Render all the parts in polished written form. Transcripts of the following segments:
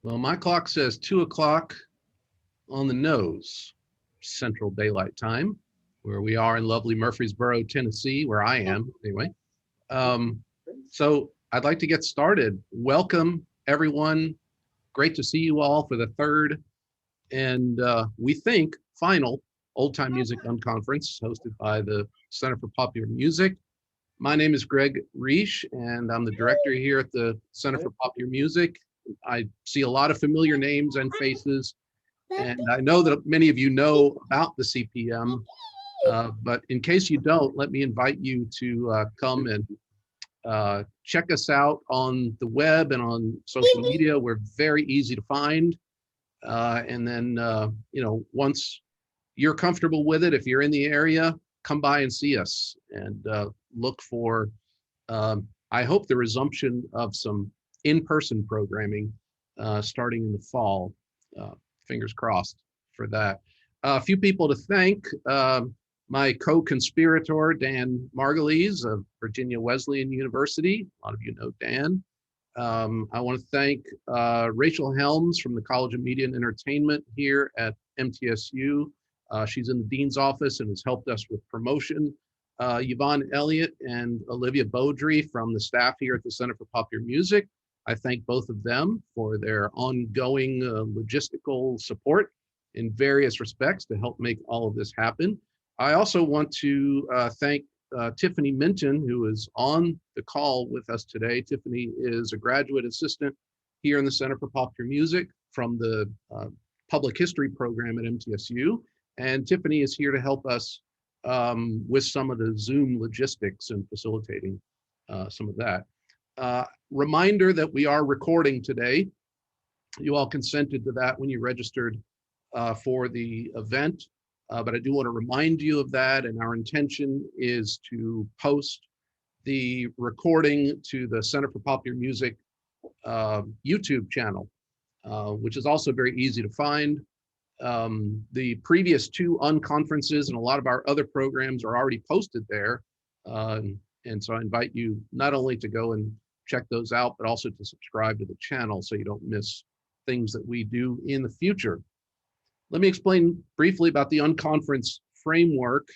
Well, my clock says 2 o'clock on the nose, Central Daylight Time, where we are in lovely Murfreesboro, Tennessee, where I am anyway. So I'd like to get started. Welcome, everyone. Great to see you all for the third and we think final Old Time Music Unconference hosted by the Center for Popular Music. My name is Grant Richardson, and I'm the director here at the Center for Popular Music. I see a lot of familiar names and faces, and I know that many of you know about the CPM, but in case you don't, let me invite you to come and check us out on the web and on social media. We're very easy to find. And then, once you're comfortable with it, if you're in the area, come by and see us and look for, I hope, the resumption of some in-person programming starting in the fall. Fingers crossed for that. A few people to thank. My co-conspirator, Dan Margolies of Virginia Wesleyan University. A lot of you know Dan. I want to thank Rachel Helms from the College of Media and Entertainment here at MTSU. She's in the Dean's office and has helped us with promotion. Yvonne Elliott and Olivia Beaudry from the staff here at the Center for Popular Music. I thank both of them for their ongoing logistical support in various respects to help make all of this happen. I also want to thank Tiffany Minton, who is on the call with us today. Tiffany is a graduate assistant here in the Center for Popular Music from the Public History program at MTSU. And Tiffany is here to help us with some of the Zoom logistics and facilitating some of that. Reminder that we are recording today. You all consented to that when you registered for the event. But I do want to remind you of that, and our intention is to post the recording to the Center for Popular Music YouTube channel, which is also very easy to find. The previous two Unconferences and a lot of our other programs are already posted there, and so I invite you not only to go and check those out, but also to subscribe to the channel so you don't miss things that we do in the future. Let me explain briefly about the Unconference framework.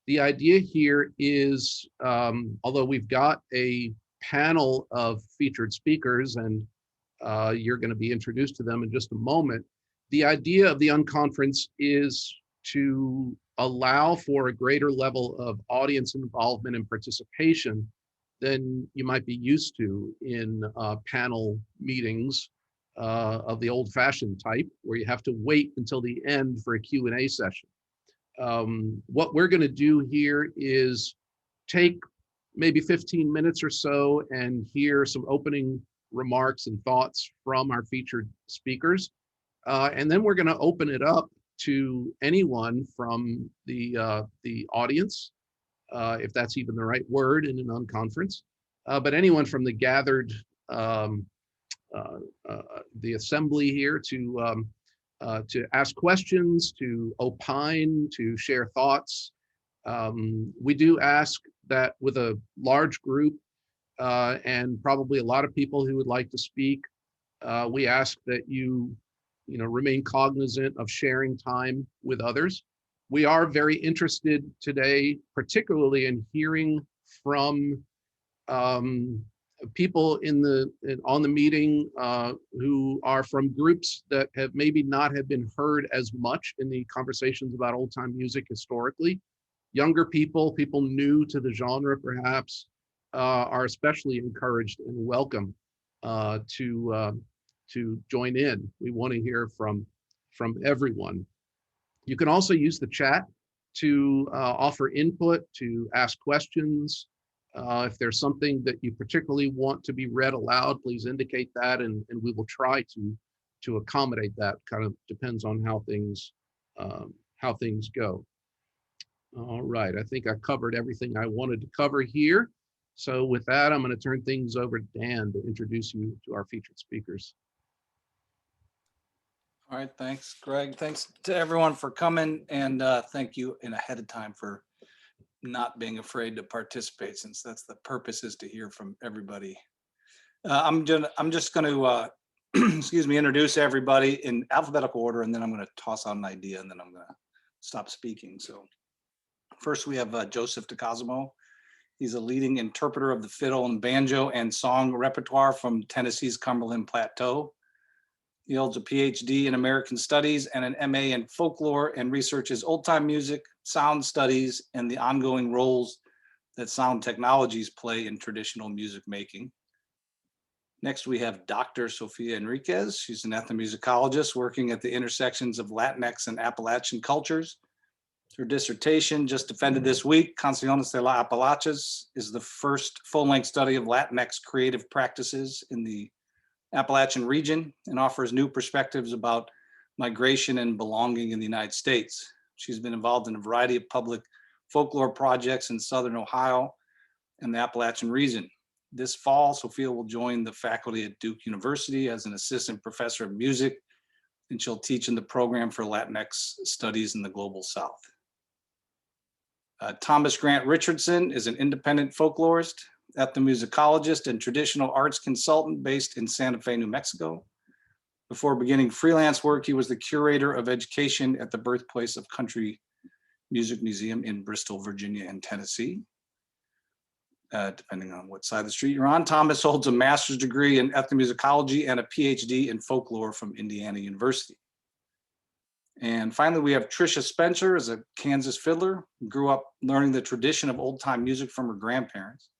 The idea here is, although we've got a panel of featured speakers, and you're going to be introduced to them in just a moment, the idea of the Unconference is to allow for a greater level of audience involvement and participation than you might be used to in panel meetings of the old-fashioned type, where you have to wait until the end for a Q&A session. What we're going to do here is take maybe 15 minutes or so and hear some opening remarks and thoughts from our featured speakers. And then we're going to open it up to anyone from the audience, if that's even the right word in an unconference, but anyone from the gathered the assembly here to ask questions, to opine, to share thoughts. We do ask that with a large group and probably a lot of people who would like to speak, we ask that you remain cognizant of sharing time with others. We are very interested today, particularly in hearing from people on the meeting who are from groups that have maybe not have been heard as much in the conversations about old time music historically. Younger people new to the genre perhaps, are especially encouraged and welcome to join in. We want to hear from everyone. You can also use the chat to offer input, to ask questions. If there's something that you particularly want to be read aloud, please indicate that, and we will try to accommodate that. Kind of depends on how things go. All right, I think I covered everything I wanted to cover here. So with that, I'm going to turn things over to Dan to introduce you to our featured speakers. All right, thanks, Greg. Thanks to everyone for coming, and thank you in ahead of time for not being afraid to participate, since that's the purpose, is to hear from everybody. I'm just going to excuse me, introduce everybody in alphabetical order, and then I'm going to toss out an idea, and then I'm going to stop speaking. So first we have Joseph Decosimo. He's a leading interpreter of the fiddle and banjo and song repertoire from Tennessee's Cumberland Plateau. He holds a PhD in American Studies and an MA in folklore, and researches old time music, sound studies, and the ongoing roles that sound technologies play in traditional music making. Next, we have Dr. Sophia Enriquez. She's an ethnomusicologist working at the intersections of Latinx and Appalachian cultures. Her dissertation, just defended this week, Canciones de las Apalaches, is the first full-length study of Latinx creative practices in the Appalachian region and offers new perspectives about migration and belonging in the United States. She's been involved in a variety of public folklore projects in Southern Ohio and the Appalachian region. This fall, Sophia will join the faculty at Duke University as an assistant professor of music, and she'll teach in the program for Latinx studies in the Global South. Thomas Grant Richardson is an independent folklorist, ethnomusicologist, and traditional arts consultant based in Santa Fe, New Mexico. Before beginning freelance work, he was the curator of education at the Birthplace of Country Music Museum in Bristol, Virginia, and Tennessee. Depending on what side of the street you're on. Thomas holds a master's degree in ethnomusicology and a PhD in folklore from Indiana University. And finally, we have Tricia Spencer, is a Kansas fiddler, grew up learning the tradition of old time music from her grandparents.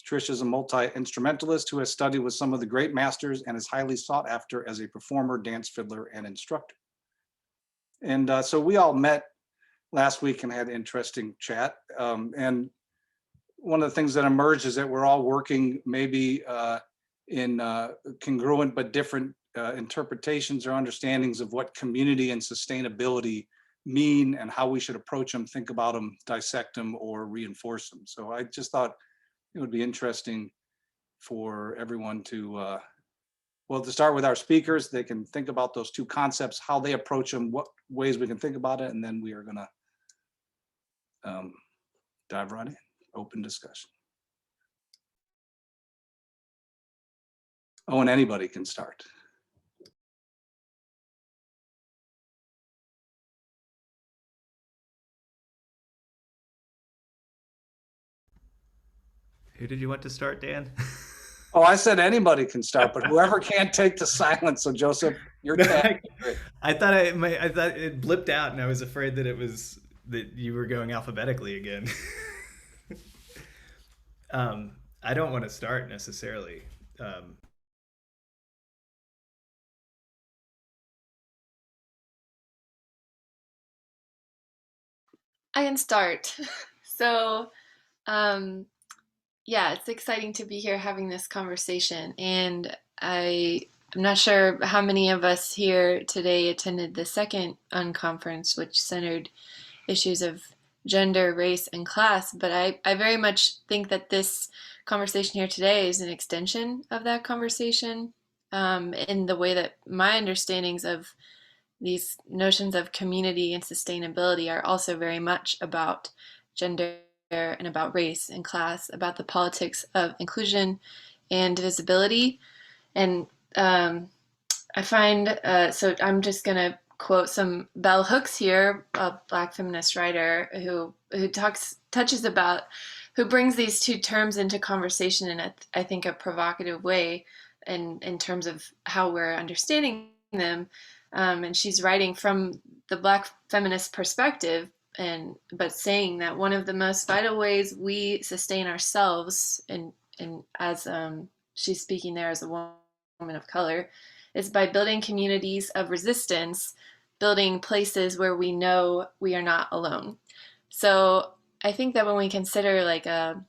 Tricia is a multi-instrumentalist who has studied with some of the great masters and is highly sought after as a performer, dance fiddler, and instructor. And so we all met last week and had an interesting chat. And one of the things that emerged is that we're all working maybe in congruent but different interpretations or understandings of what community and sustainability mean and how we should approach them, think about them, dissect them, or reinforce them. So I just thought it would be interesting for everyone to, well, to start with our speakers. They can think about those two concepts, how they approach them, what ways we can think about it, and then we are going to dive right in. Open discussion. Oh, and anybody can start. Who did you want to start, Dan? Oh, I said anybody can start, but whoever can't take the silence. So Joseph, your turn. I thought it blipped out, and I was afraid that that you were going alphabetically again. I don't want to start necessarily. I can start. So, yeah, it's exciting to be here having this conversation. And I'm not sure how many of us here today attended the second Unconference, which centered issues of gender, race, and class. But I very much think that this conversation here today is an extension of that conversation, in the way that my understandings of these notions of community and sustainability are also very much about gender and about race and class, about the politics of inclusion and visibility. And I find, so I'm just going to quote some bell hooks here, a Black feminist writer who brings these two terms into conversation in I think a provocative way in terms of how we're understanding them. And she's writing from the Black feminist perspective, but saying that one of the most vital ways we sustain ourselves, and as she's speaking there as a woman of color, is by building communities of resistance, building places where we know we are not alone. So I think that when we consider like a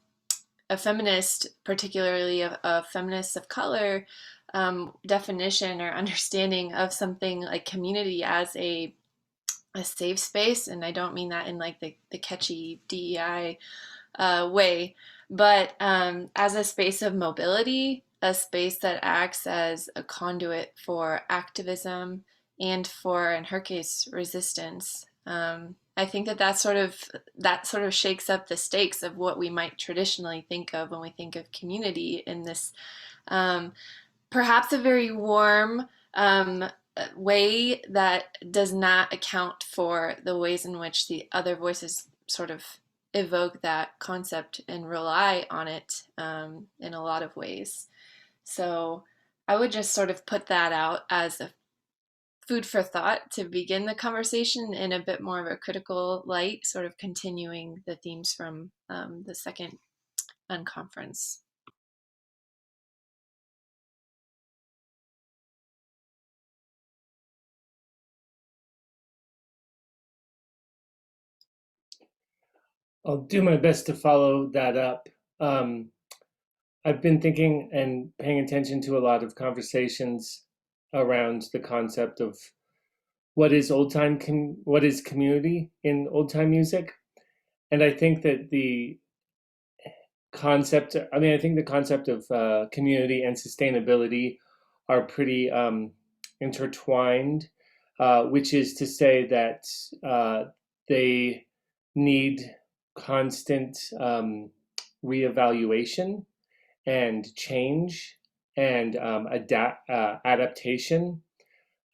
feminist, particularly a feminist of color, definition or understanding of something like community as a safe space, and I don't mean that in like the catchy DEI way, but as a space of mobility, a space that acts as a conduit for activism and for, in her case, resistance. I think that sort of shakes up the stakes of what we might traditionally think of when we think of community in this perhaps a very warm way that does not account for the ways in which the other voices sort of evoke that concept and rely on it in a lot of ways. So I would just sort of put that out as a food for thought to begin the conversation in a bit more of a critical light, sort of continuing the themes from the second unconference. I'll do my best to follow that up. I've been thinking and paying attention to a lot of conversations around the concept of what is what is community in old time music, and I think that the concept, I think the concept of community and sustainability are pretty intertwined, which is to say that they need constant reevaluation and change and adaptation.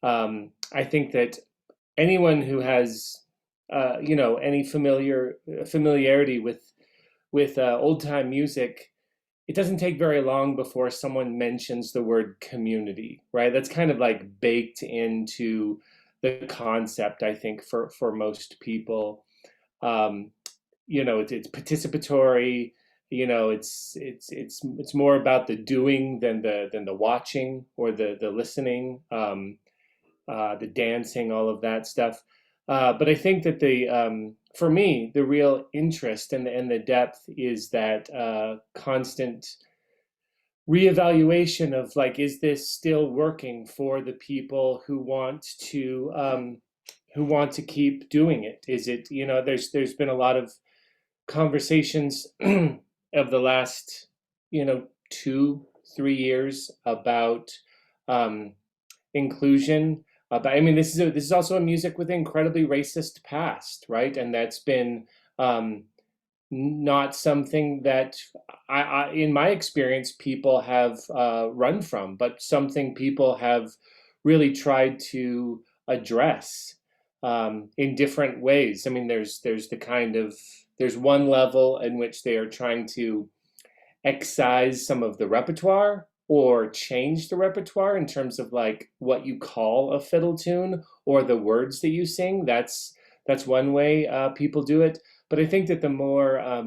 I think that anyone who has any familiarity with old time music, it doesn't take very long before someone mentions the word community, right? That's kind of like baked into the concept, I think, for most people. It's participatory. It's more about the doing than the watching or the listening, the dancing, all of that stuff. But I think that for me, the real interest and the depth is that constant reevaluation of like, is this still working for the people who want to keep doing it? Is it, there's been a lot of conversations of the last 2-3 years about inclusion. This is also a music with an incredibly racist past, right? And that's been not something that I in my experience, people have run from, but something people have really tried to address in different ways. There's one level in which they are trying to excise some of the repertoire or change the repertoire in terms of like what you call a fiddle tune or the words that you sing. That's one way people do it. But I think that the more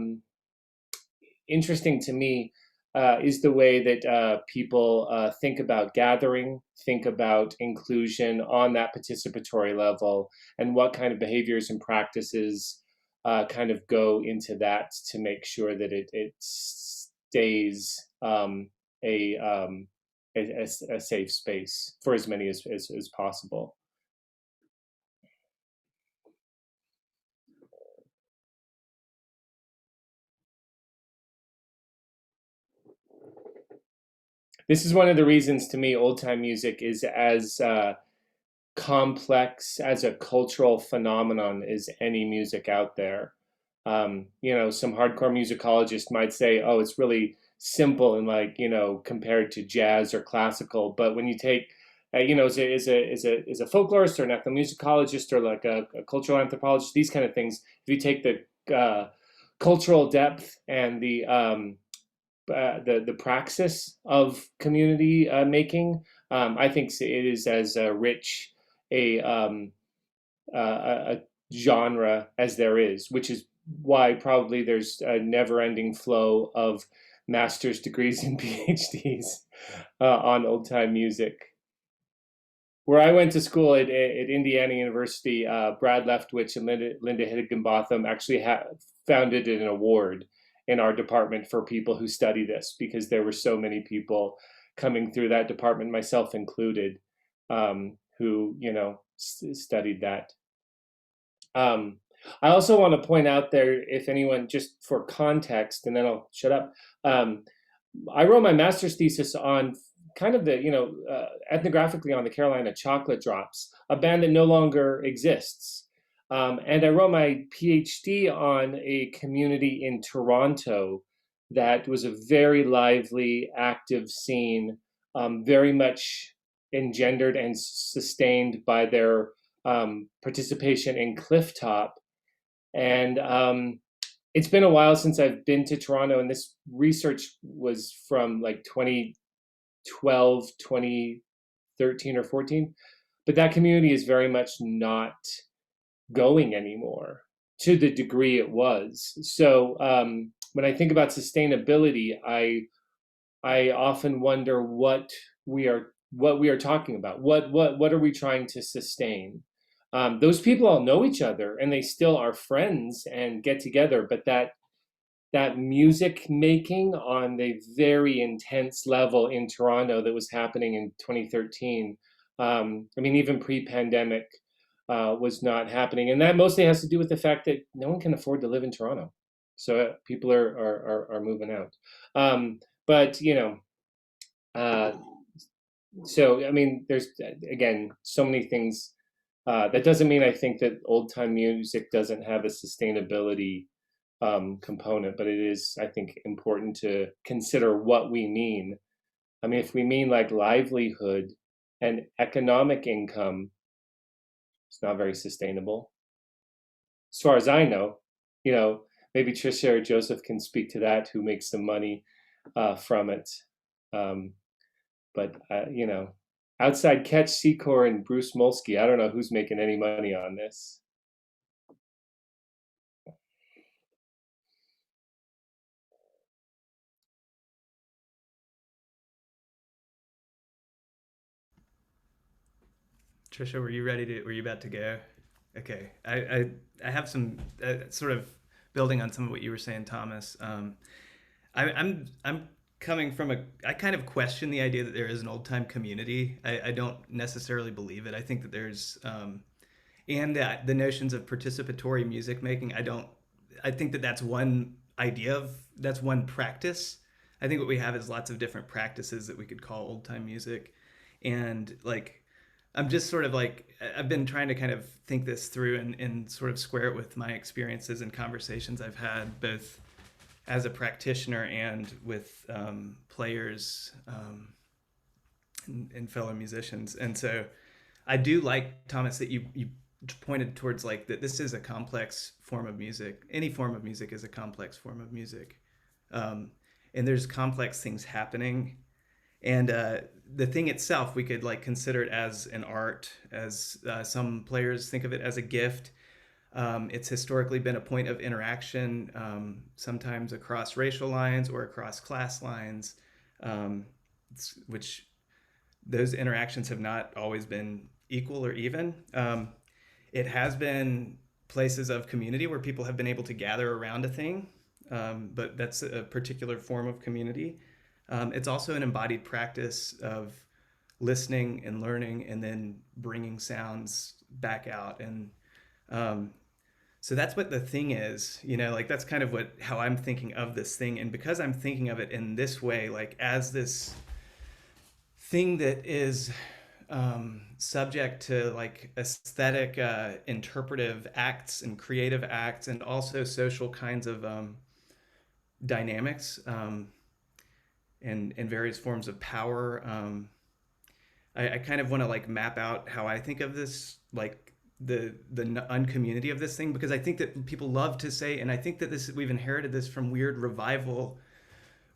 interesting to me is the way that people think about gathering, think about inclusion on that participatory level, and what kind of behaviors and practices kind of go into that to make sure that it stays a safe space for as many as possible. This is one of the reasons, to me, old time music is as complex as a cultural phenomenon as any music out there. Some hardcore musicologists might say, oh, it's really simple and compared to jazz or classical. But when you take, as a folklorist or an ethnomusicologist or like a cultural anthropologist, these kind of things, if you take the cultural depth and the praxis of community making, I think it is as rich a genre as there is, which is why probably there's a never-ending flow of master's degrees and PhDs on old-time music. Where I went to school at Indiana University, Brad Leftwich and Linda Higginbotham actually founded an award in our department for people who study this, because there were so many people coming through that department, myself included, who studied that. I also want to point out there, if anyone, just for context, and then I'll shut up. I wrote my master's thesis on kind of the, ethnographically on the Carolina Chocolate Drops, a band that no longer exists. And I wrote my PhD on a community in Toronto that was a very lively, active scene very much engendered and sustained by their participation in Clifftop. And it's been a while since I've been to Toronto, and this research was from like 2012, 2013 or 14. But that community is very much not going anymore to the degree it was. So when I think about sustainability, I often wonder what we are talking about. What are we trying to sustain? Those people all know each other and they still are friends and get together, but that music making on a very intense level in Toronto that was happening in 2013. I mean, even pre-pandemic was not happening, and that mostly has to do with the fact that no one can afford to live in Toronto, so people are moving out. But so I mean, there's again so many things. That doesn't mean I think that old time music doesn't have a sustainability component, but it is, I think, important to consider what we mean. I mean, if we mean like livelihood and economic income, it's not very sustainable. As far as I know, maybe Tricia or Joseph can speak to that, who makes some money from it. But outside Ketch Secor and Bruce Molsky, I don't know who's making any money on this. Tricia, were you about to go? Okay. I have some sort of building on some of what you were saying, Thomas. I'm coming from I kind of question the idea that there is an old time community. I don't necessarily believe it. I think that there's and that the notions of participatory music making, I think that that's one that's one practice. I think what we have is lots of different practices that we could call old time music. And like, I'm just sort of like, I've been trying to kind of think this through and sort of square it with my experiences and conversations I've had both as a practitioner and with players and fellow musicians. And so I do like, Thomas, that you pointed towards like that this is a complex form of music. Any form of music is a complex form of music. And there's complex things happening. And the thing itself, we could like consider it as an art, as some players think of it as a gift. It's historically been a point of interaction, sometimes across racial lines or across class lines, which those interactions have not always been equal or even. It has been places of community where people have been able to gather around a thing, but that's a particular form of community. It's also an embodied practice of listening and learning and then bringing sounds back out. And so that's what the thing is, like that's kind of how I'm thinking of this thing. And because I'm thinking of it in this way, like as this thing that is subject to like aesthetic, interpretive acts and creative acts, and also social kinds of dynamics, and various forms of power. I kind of want to like map out how I think of this, like the uncommunity of this thing, because I think that people love to say, and I think that we've inherited this from weird revival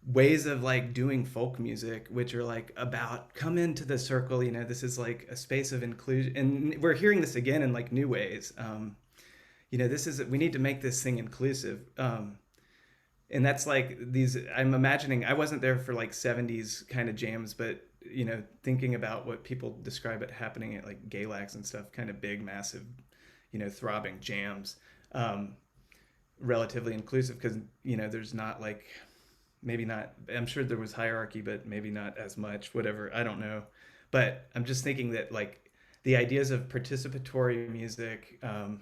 ways of like doing folk music, which are like about come into the circle, this is like a space of inclusion, and we're hearing this again in like new ways. We need to make this thing inclusive. And that's like I'm imagining, I wasn't there for like 70s kind of jams, but, thinking about what people describe it happening at like Galax and stuff, kind of big, massive, throbbing jams, relatively inclusive because, there's not like, maybe not, I'm sure there was hierarchy, but maybe not as much, whatever, I don't know. But I'm just thinking that like the ideas of participatory music, I'm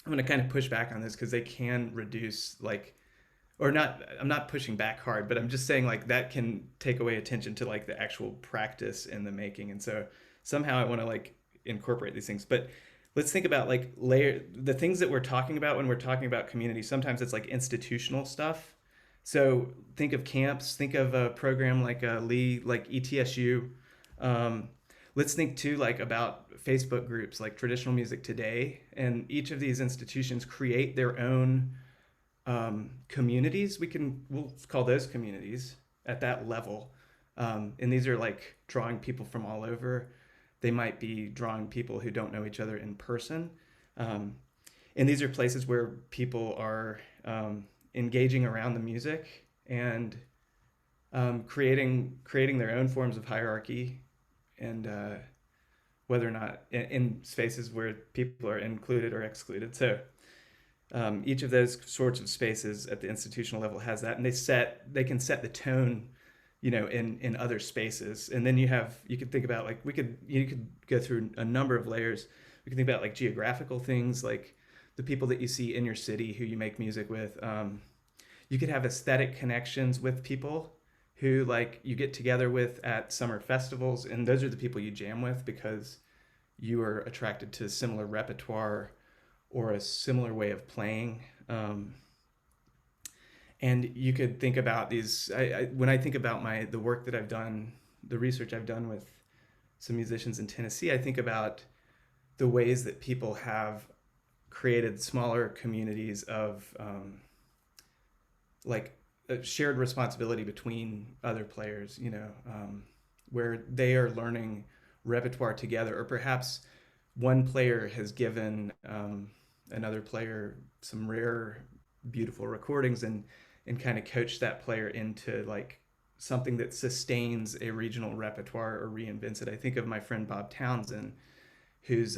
going to kind of push back on this because they can reduce like, or not, I'm not pushing back hard, but I'm just saying like that can take away attention to like the actual practice in the making. And so somehow I want to like incorporate these things. But let's think about like the things that we're talking about when we're talking about community. Sometimes it's like institutional stuff. So think of camps, think of a program like Lee, like ETSU. Um, let's think too like about Facebook groups like Traditional Music Today, and each of these institutions create their own communities. We'll call those communities at that level. And these are like drawing people from all over. They might be drawing people who don't know each other in person. Um, and these are places where people are engaging around the music and creating their own forms of hierarchy, and whether or not in spaces where people are included or excluded. So each of those sorts of spaces at the institutional level has that, and they can set the tone, in other spaces. And then you could think about like you could go through a number of layers. We can think about like geographical things, like the people that you see in your city who you make music with. You could have aesthetic connections with people who like you get together with at summer festivals, and those are the people you jam with because you are attracted to similar repertoire or a similar way of playing. And you could think about these. When I think about the work that I've done, the research I've done with some musicians in Tennessee, I think about the ways that people have created smaller communities of like a shared responsibility between other players, where they are learning repertoire together, or perhaps one player has given another player some rare, beautiful recordings and kind of coach that player into like something that sustains a regional repertoire or reinvents it. I think of my friend Bob Townsend, whose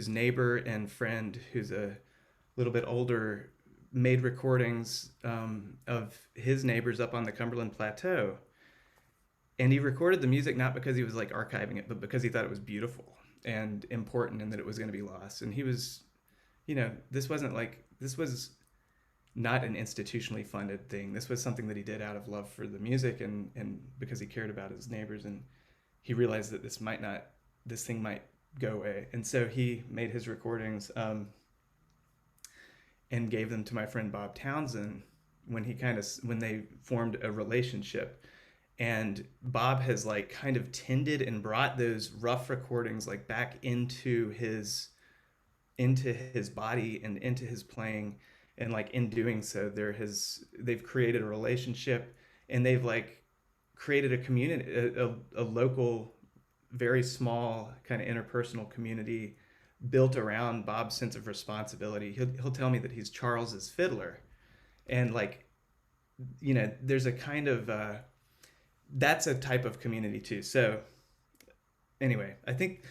neighbor and friend, who's a little bit older, made recordings of his neighbors up on the Cumberland Plateau. And he recorded the music not because he was like archiving it, but because he thought it was beautiful and important and that it was going to be lost. And he was, this was not an institutionally funded thing. This was something that he did out of love for the music and because he cared about his neighbors. And he realized that this thing might go away. And so he made his recordings and gave them to my friend Bob Townsend when they formed a relationship. And Bob has like kind of tended and brought those rough recordings like back into his body and into his playing. And like in doing so, they've created a relationship, and they've like created a community, a local, very small kind of interpersonal community built around Bob's sense of responsibility. He'll tell me that he's Charles's fiddler, and like, there's a kind of that's a type of community too. So anyway, I think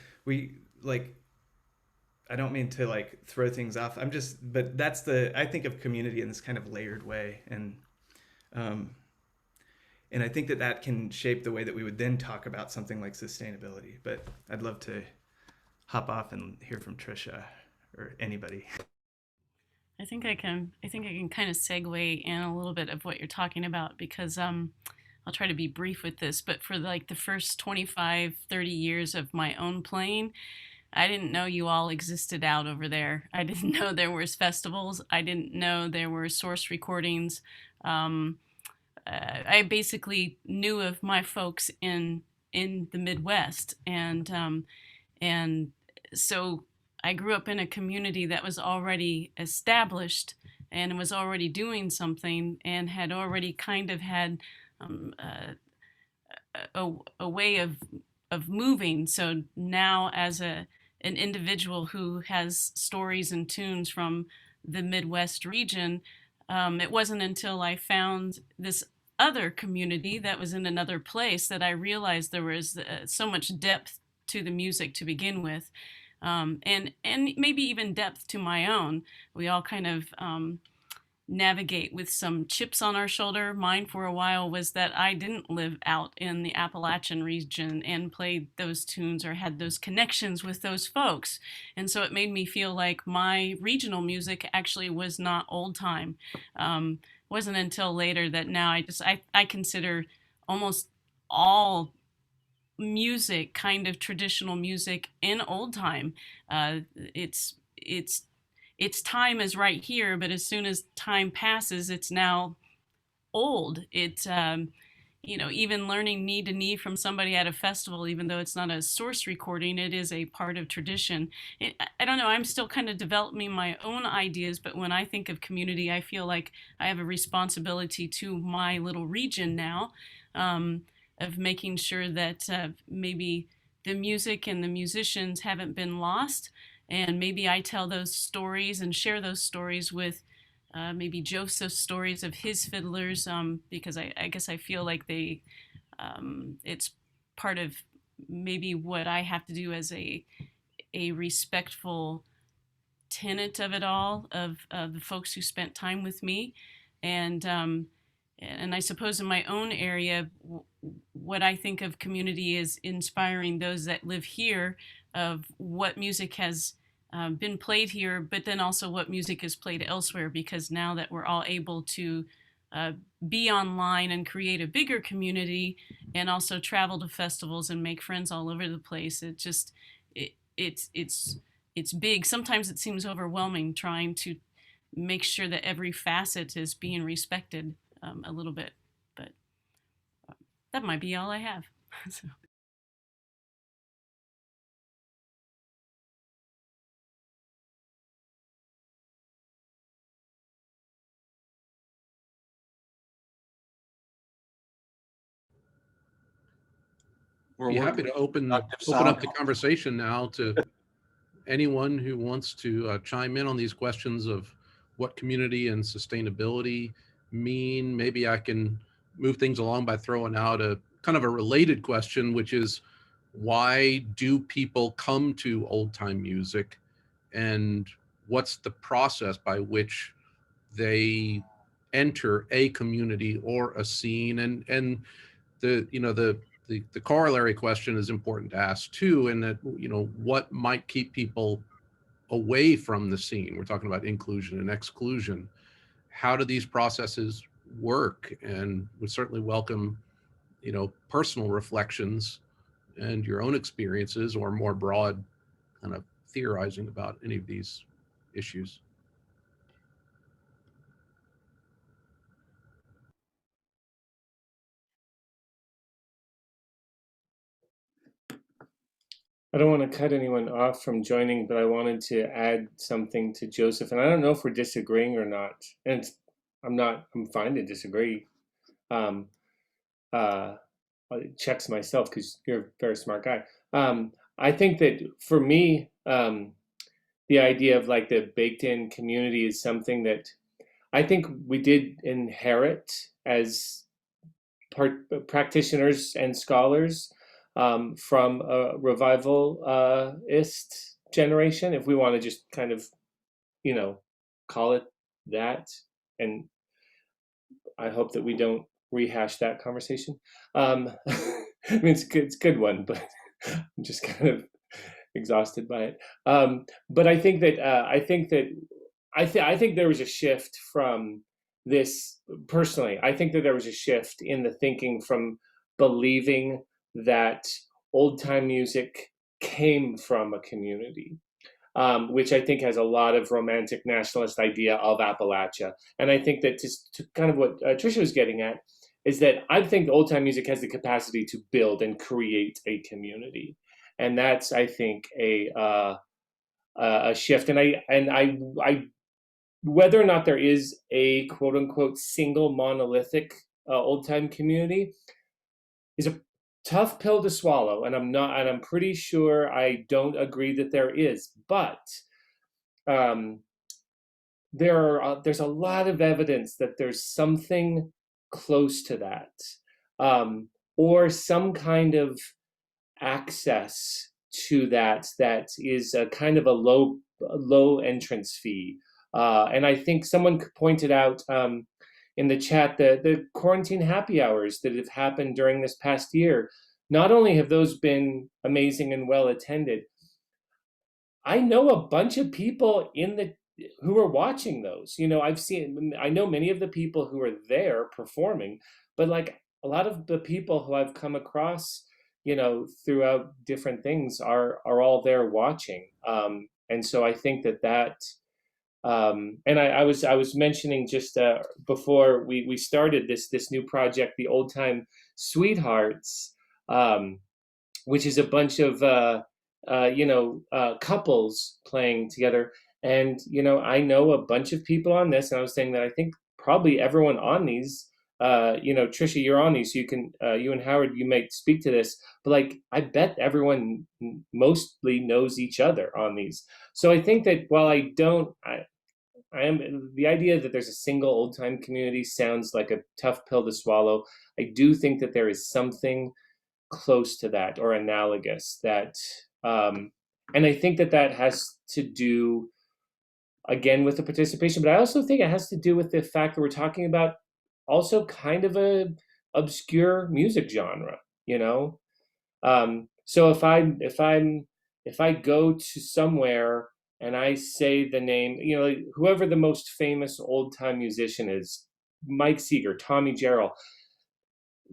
I don't mean to like throw things off. But I think of community in this kind of layered way, and I think that can shape the way that we would then talk about something like sustainability. But I'd love to hop off and hear from Tricia or anybody. I think I can kind of segue in a little bit of what you're talking about, because I'll try to be brief with this, but for like the first 25, 30 years of my own playing, I didn't know you all existed out over there. I didn't know there was festivals. I didn't know there were source recordings. I basically knew of my folks in the Midwest, and so I grew up in a community that was already established and was already doing something and had already kind of had a way of moving. So now, as an individual who has stories and tunes from the Midwest region, it wasn't until I found this other community that was in another place that I realized there was so much depth to the music to begin with, and maybe even depth to my own. We all kind of navigate with some chips on our shoulder. Mine for a while was that I didn't live out in the Appalachian region and played those tunes or had those connections with those folks. And so it made me feel like my regional music actually was not old time. Wasn't until later that now I consider almost all music kind of traditional music in old time. Its time is right here, but as soon as time passes, it's now old. It even learning knee to knee from somebody at a festival, even though it's not a source recording, it is a part of tradition. I don't know, I'm still kind of developing my own ideas, but when I think of community, I feel like I have a responsibility to my little region now, of making sure that maybe the music and the musicians haven't been lost. And maybe I tell those stories and share those stories with maybe Joseph's stories of his fiddlers, because I guess I feel like it's part of maybe what I have to do as a respectful tenet of it all, of the folks who spent time with me. And I suppose in my own area, what I think of community is inspiring those that live here of what music has been played here, but then also what music is played elsewhere, because now that we're all able to be online and create a bigger community and also travel to festivals and make friends all over the place, it's big. Sometimes it seems overwhelming trying to make sure that every facet is being respected a little bit, but that might be all I have. So. Be happy to open up the conversation now to anyone who wants to chime in on these questions of what community and sustainability mean. Maybe I can move things along by throwing out a kind of a related question, which is, why do people come to old time music, and what's the process by which they enter a community or a scene? And the corollary question is important to ask too, in that, what might keep people away from the scene? We're talking about inclusion and exclusion. How do these processes work? And we certainly welcome, personal reflections and your own experiences, or more broad kind of theorizing about any of these issues. I don't want to cut anyone off from joining, but I wanted to add something to Joseph. And I don't know if we're disagreeing or not. And I'm fine to disagree. It checks myself because you're a very smart guy. I think that for me, the idea of like the baked in community is something that I think we did inherit as practitioners and scholars from a revivalist generation, if we want to just kind of, call it that. And I hope that we don't rehash that conversation. I mean, it's a good one, but I'm just kind of exhausted by it. But I think that I think there was a shift from this personally. I think that there was a shift in the thinking from believing that old time music came from a community, which I think has a lot of romantic nationalist idea of Appalachia. And I think that to kind of what Tricia was getting at is that I think old time music has the capacity to build and create a community, and that's, I think, a shift. And I whether or not there is a quote unquote single monolithic old time community is a tough pill to swallow, and I'm pretty sure I don't agree that there is, but there's a lot of evidence that there's something close to that, or some kind of access to that is a kind of a low entrance fee. And I think someone pointed out in the chat the quarantine happy hours that have happened during this past year. Not only have those been amazing and well attended, I know a bunch of people who are watching those. I know many of the people who are there performing, but like a lot of the people who I've come across, throughout different things are all there watching. And so I think that And I was mentioning just before we started this new project, the Old Time Sweethearts, which is a bunch of couples playing together. And I know a bunch of people on this, and I was saying that I think probably everyone on these, Tricia, you're on these, so you can, you and Howard, you may speak to this, but like, I bet everyone mostly knows each other on these. So I think that while I am, the idea that there's a single old time community sounds like a tough pill to swallow. I do think that there is something close to that or analogous that, and I think that has to do, again, with the participation, but I also think it has to do with the fact that we're talking about also kind of a obscure music genre, So if I go to somewhere and I say the name, whoever the most famous old time musician is, Mike Seeger, Tommy Jarrell,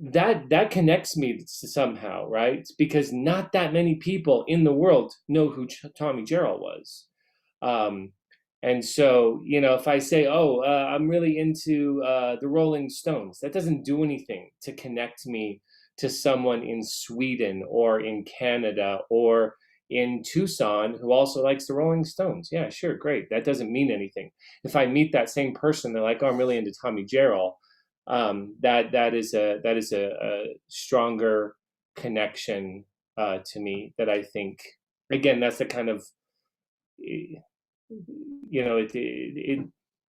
that connects me somehow, right? Because not that many people in the world know who Tommy Jarrell was. And so, if I say, I'm really into the Rolling Stones, that doesn't do anything to connect me to someone in Sweden or in Canada or in Tucson who also likes the Rolling Stones. Yeah, sure, great. That doesn't mean anything. If I meet that same person, they're like, I'm really into Tommy Jarrell. That is a stronger connection to me that I think, again, that's the kind of,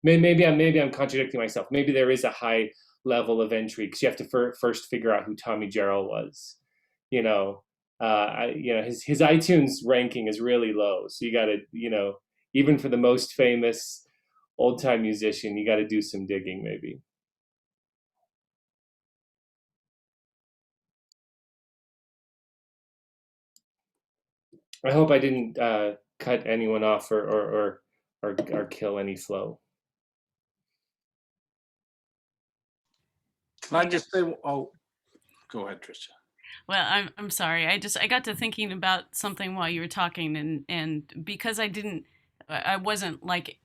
maybe I'm contradicting myself. Maybe there is a high level of entry because you have to first figure out who Tommy Jarrell was. His iTunes ranking is really low, so you got to, even for the most famous old time musician, you got to do some digging, maybe. I hope I didn't cut anyone off or kill any flow. Can I just say, go ahead, Tricia. Well, I'm sorry. I got to thinking about something while you were talking, and because I wasn't like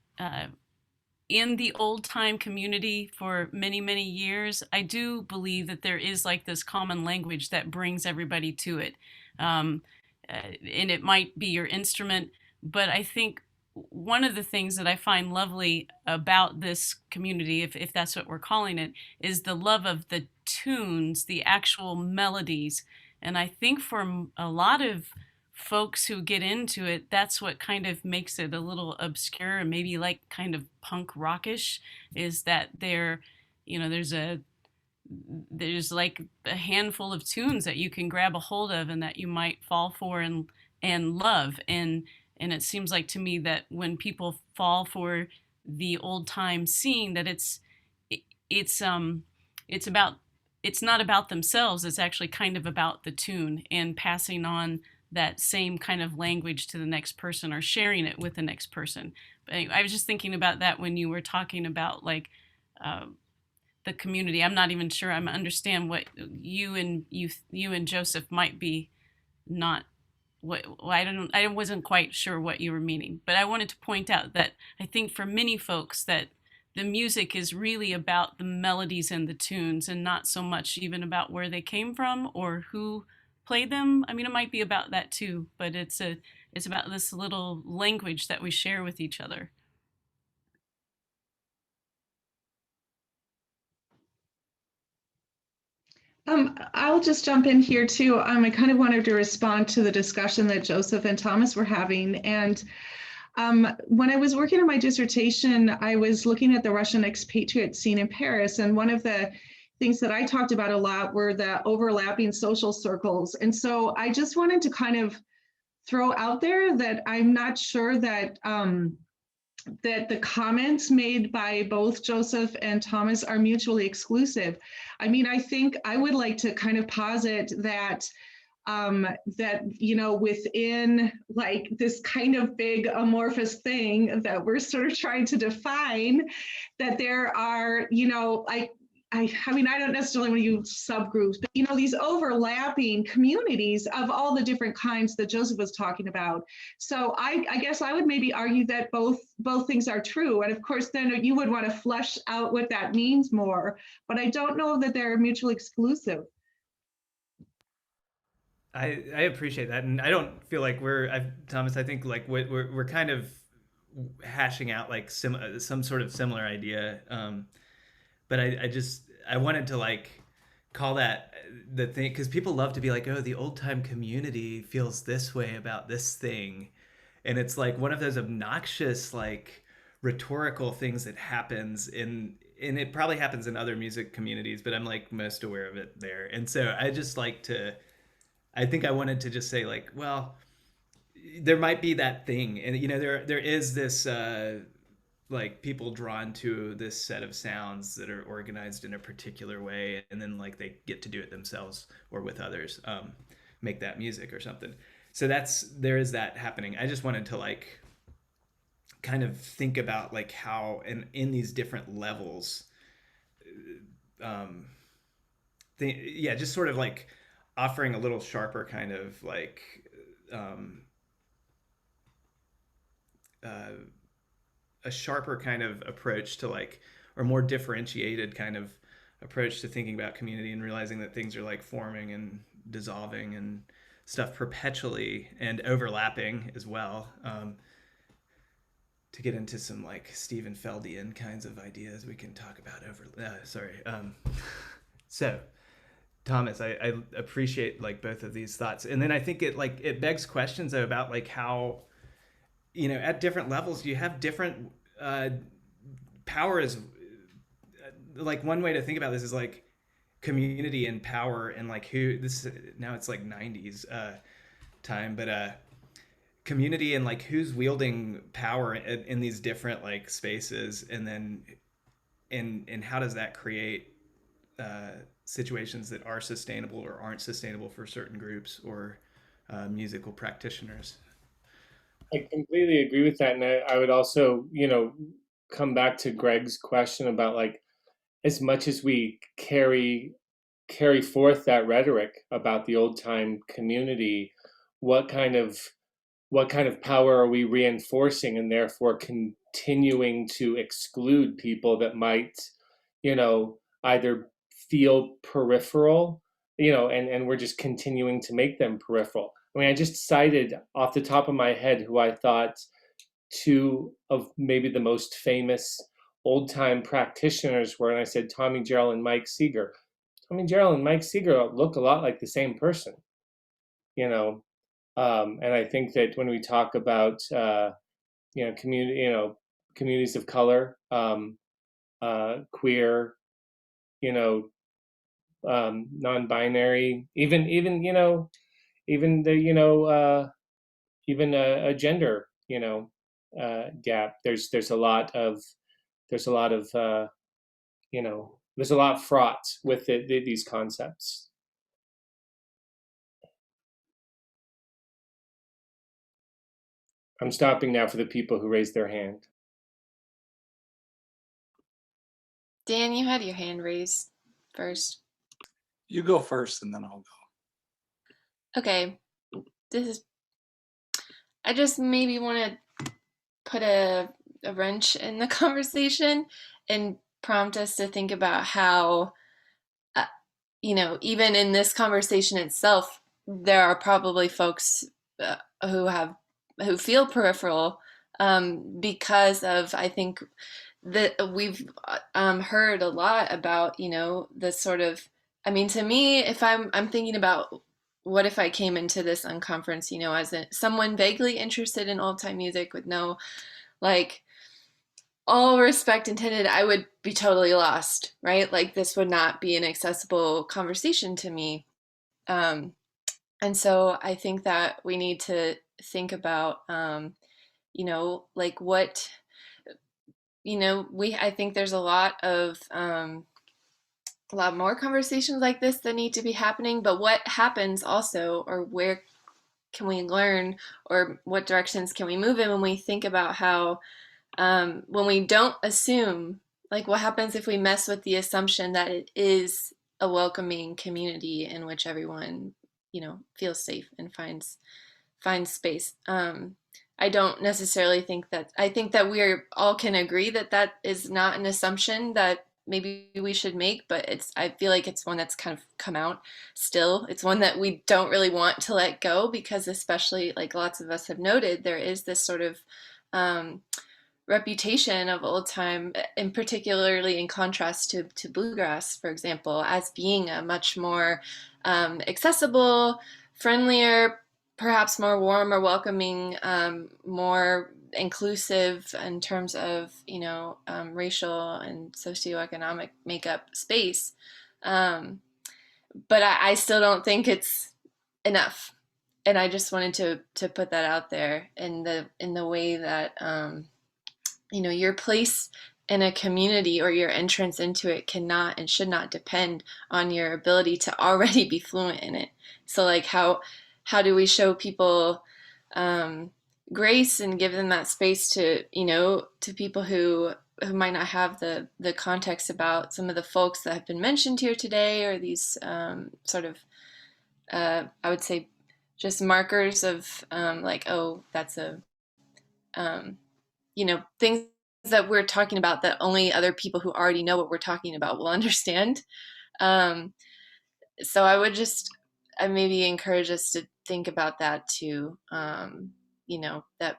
in the old time community for many, many years, I do believe that there is like this common language that brings everybody to it. And it might be your instrument, but I think one of the things that I find lovely about this community, if that's what we're calling it, is the love of the tunes, the actual melodies. And I think for a lot of folks who get into it, that's what kind of makes it a little obscure and maybe like kind of punk rockish, is that there's like a handful of tunes that you can grab a hold of and that you might fall for and love. And it seems like to me that when people fall for the old time scene, that it's not about themselves. It's actually kind of about the tune and passing on that same kind of language to the next person or sharing it with the next person. But anyway, I was just thinking about that when you were talking about like the community. I'm not even sure I understand what you and Joseph might be not. I wasn't quite sure what you were meaning, but I wanted to point out that I think for many folks that the music is really about the melodies and the tunes and not so much even about where they came from or who played them. I mean, it might be about that too, but it's about this little language that we share with each other. I'll just jump in here too. I kind of wanted to respond to the discussion that Joseph and Thomas were having. And when I was working on my dissertation, I was looking at the Russian expatriate scene in Paris. And one of the things that I talked about a lot were the overlapping social circles. And so I just wanted to kind of throw out there that I'm not sure that that the comments made by both Joseph and Thomas are mutually exclusive. I mean, I think I would like to kind of posit that within like this kind of big amorphous thing that we're sort of trying to define, that there are, I mean, I don't necessarily want to use subgroups, but you know, these overlapping communities of all the different kinds that Joseph was talking about. So I guess I would maybe argue that both things are true. And of course, then you would want to flesh out what that means more, but I don't know that they're mutually exclusive. I appreciate that, and I don't feel like Thomas. I think like we're kind of hashing out like some sort of similar idea, but I wanted to like call that the thing, because people love to be like, oh, the old time community feels this way about this thing, and it's like one of those obnoxious like rhetorical things that happens and it probably happens in other music communities, but I'm like most aware of it there, and so I think I wanted to just say like, well, there might be that thing, and you know, there is this like people drawn to this set of sounds that are organized in a particular way, and then like they get to do it themselves or with others, make that music or something. So there is that happening. I just wanted to like kind of think about like how in these different levels, just sort of like offering a little sharper kind of like a sharper kind of approach to like, or more differentiated kind of approach to thinking about community, and realizing that things are like forming and dissolving and stuff perpetually and overlapping as well, to get into some like Stephen Feldian kinds of ideas we can talk about so Thomas, I appreciate like both of these thoughts. And then I think it begs questions though about like how, you know, at different levels you have different power is like one way to think about this is like community and power, and like now it's like 90s time, but community and like who's wielding power in these different like spaces, and then and how does that create situations that are sustainable or aren't sustainable for certain groups or musical practitioners. I completely agree with that, and I would also, you know, come back to Greg's question about like, as much as we carry forth that rhetoric about the old time community, what kind of power are we reinforcing, and therefore continuing to exclude people that might, you know, either feel peripheral, you know, and we're just continuing to make them peripheral. I mean, I just cited off the top of my head who I thought two of maybe the most famous old time practitioners were, and I said Tommy Jarrell and Mike Seeger. Tommy Jarrell and Mike Seeger look a lot like the same person, you know. And I think that when we talk about you know, communities of color, queer, you know, non-binary, even you know, even the, you know, even a gender, you know, gap. There's a lot of you know, there's a lot fraught with these concepts. I'm stopping now for the people who raised their hand. Dan, you had your hand raised first. You go first and then I'll go. Okay, I just maybe want to put a wrench in the conversation and prompt us to think about how, you know, even in this conversation itself, there are probably folks who feel peripheral because of, I think that we've heard a lot about, you know, the sort of, I mean, to me, if I'm thinking about what if I came into this unconference, you know, as someone vaguely interested in old time music with no, like, all respect intended, I would be totally lost, right? Like this would not be an accessible conversation to me. And so I think that we need to think about, you know, like what, you know, I think there's a lot more conversations like this that need to be happening, but what happens also, or where can we learn, or what directions can we move in when we think about how, when we don't assume, like what happens if we mess with the assumption that it is a welcoming community in which everyone, feels safe and finds space. I don't necessarily think that, I think that we all can agree that that is not an assumption that maybe we should make, but I feel like it's one that's kind of come out still. It's one that we don't really want to let go, because especially, like lots of us have noted, there is this sort of reputation of old time, and particularly in contrast to bluegrass, for example, as being a much more accessible, friendlier, perhaps more warm or welcoming, more inclusive in terms of, racial and socioeconomic makeup space. But I still don't think it's enough. And I just wanted to put that out there in the way that, your place in a community or your entrance into it cannot and should not depend on your ability to already be fluent in it. So like how do we show people grace and give them that space to, to people who might not have the context about some of the folks that have been mentioned here today, or these sort of, I would say, just markers of like, oh, that's a, things that we're talking about that only other people who already know what we're talking about will understand. So I maybe encourage us to think about that too. That,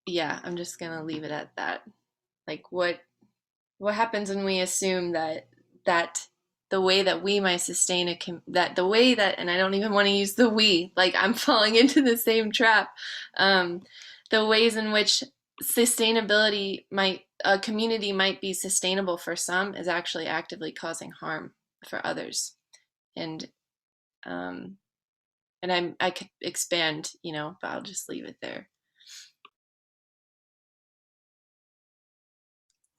yeah, I'm just going to leave it at that. Like what happens when we assume that the way that we might sustain that the way that, and I don't even want to use the we, like I'm falling into the same trap. The ways in which a community might be sustainable for some is actually actively causing harm for others. And I could expand, but I'll just leave it there.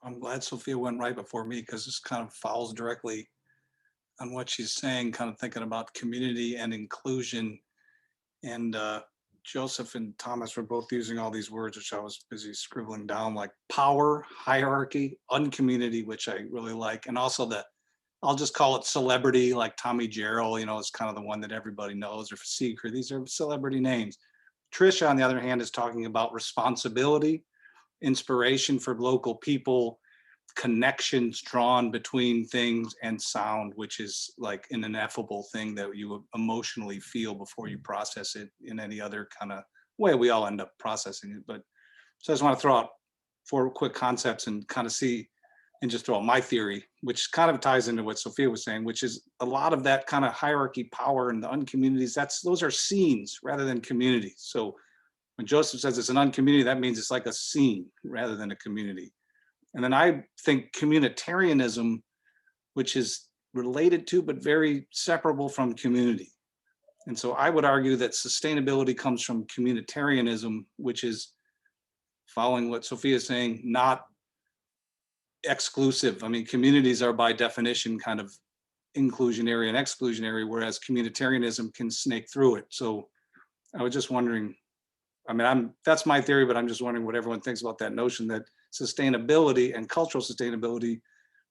I'm glad Sophia went right before me, because this kind of follows directly on what she's saying, kind of thinking about community and inclusion. And Joseph and Thomas were both using all these words, which I was busy scribbling down, like power, hierarchy, uncommunity, which I really like. And also I'll just call it celebrity, like Tommy Jarrell, is kind of the one that everybody knows, or Seeker. These are celebrity names. Tricia, on the other hand, is talking about responsibility, inspiration for local people, connections drawn between things, and sound, which is like an ineffable thing that you emotionally feel before you process it in any other kind of way. We all end up processing it. But so I just want to throw out 4 quick concepts and kind of see, and just throw out my theory, which kind of ties into what Sophia was saying, which is a lot of that kind of hierarchy, power, and the uncommunities, those are scenes rather than communities. So when Joseph says it's an uncommunity, that means it's like a scene rather than a community. And then I think communitarianism, which is related to but very separable from community. And so I would argue that sustainability comes from communitarianism, which is, following what Sophia is saying, not exclusive. I mean, communities are by definition kind of inclusionary and exclusionary, whereas communitarianism can snake through it. So I was just wondering, I mean, that's my theory, but I'm just wondering what everyone thinks about that notion that sustainability and cultural sustainability